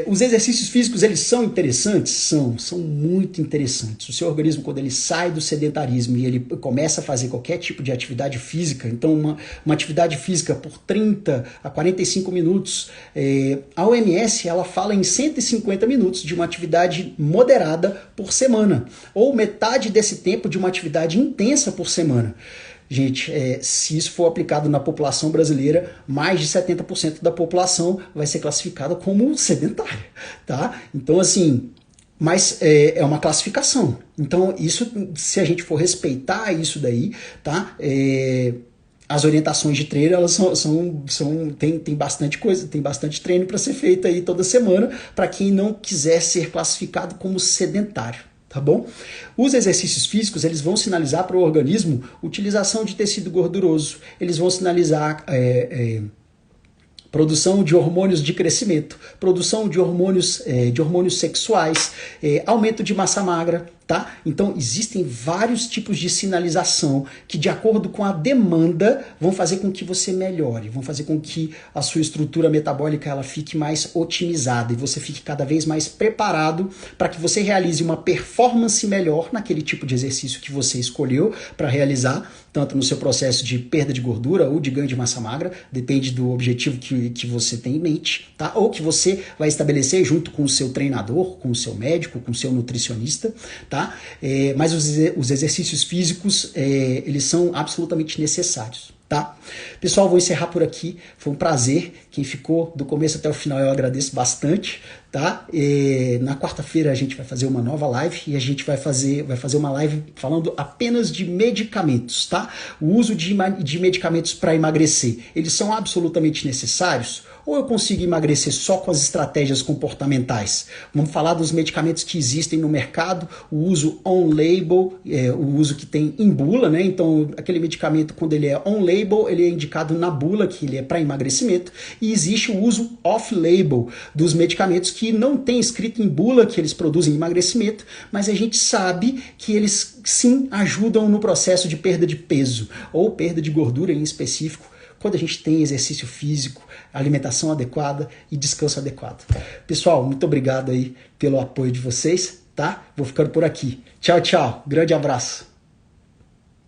Os exercícios físicos, eles são interessantes? São muito interessantes. O seu organismo, quando ele sai do sedentarismo e ele começa a fazer qualquer tipo de atividade física, então uma atividade física por 30 a 45 minutos, a OMS ela fala em 150 minutos de uma atividade moderada por semana, ou metade desse tempo de uma atividade intensa por semana. Gente, se isso for aplicado na população brasileira, mais de 70% da população vai ser classificada como sedentária, tá? Então, assim, mas é uma classificação. Então, isso, se a gente for respeitar isso daí, tá? As orientações de treino, elas tem bastante coisa, tem bastante treino para ser feito aí toda semana, para quem não quiser ser classificado como sedentário. Tá bom? Os exercícios físicos, eles vão sinalizar para o organismo utilização de tecido gorduroso, eles vão sinalizar produção de hormônios de crescimento, produção de hormônios sexuais, aumento de massa magra, tá? Então, existem vários tipos de sinalização que, de acordo com a demanda, vão fazer com que você melhore, vão fazer com que a sua estrutura metabólica ela fique mais otimizada e você fique cada vez mais preparado para que você realize uma performance melhor naquele tipo de exercício que você escolheu para realizar, tanto no seu processo de perda de gordura ou de ganho de massa magra, depende do objetivo que você tem em mente, tá? Ou que você vai estabelecer junto com o seu treinador, com o seu médico, com o seu nutricionista, tá? Mas os exercícios físicos, eles são absolutamente necessários, tá? Pessoal, vou encerrar por aqui. Foi um prazer. Quem ficou do começo até o final eu agradeço bastante, tá? Na quarta-feira a gente vai fazer uma nova live e a gente vai fazer uma live falando apenas de medicamentos, tá? O uso de medicamentos para emagrecer, eles são absolutamente necessários? Ou eu consigo emagrecer só com as estratégias comportamentais? Vamos falar dos medicamentos que existem no mercado, o uso on-label, o uso que tem em bula, né? Então, aquele medicamento, quando ele é on-label, ele é indicado na bula, que ele é para emagrecimento, e existe o uso off-label dos medicamentos que não tem escrito em bula que eles produzem emagrecimento, mas a gente sabe que eles sim ajudam no processo de perda de peso, ou perda de gordura em específico, quando a gente tem exercício físico, alimentação adequada e descanso adequado. Pessoal, muito obrigado aí pelo apoio de vocês, tá? Vou ficando por aqui. Tchau, tchau. Grande abraço.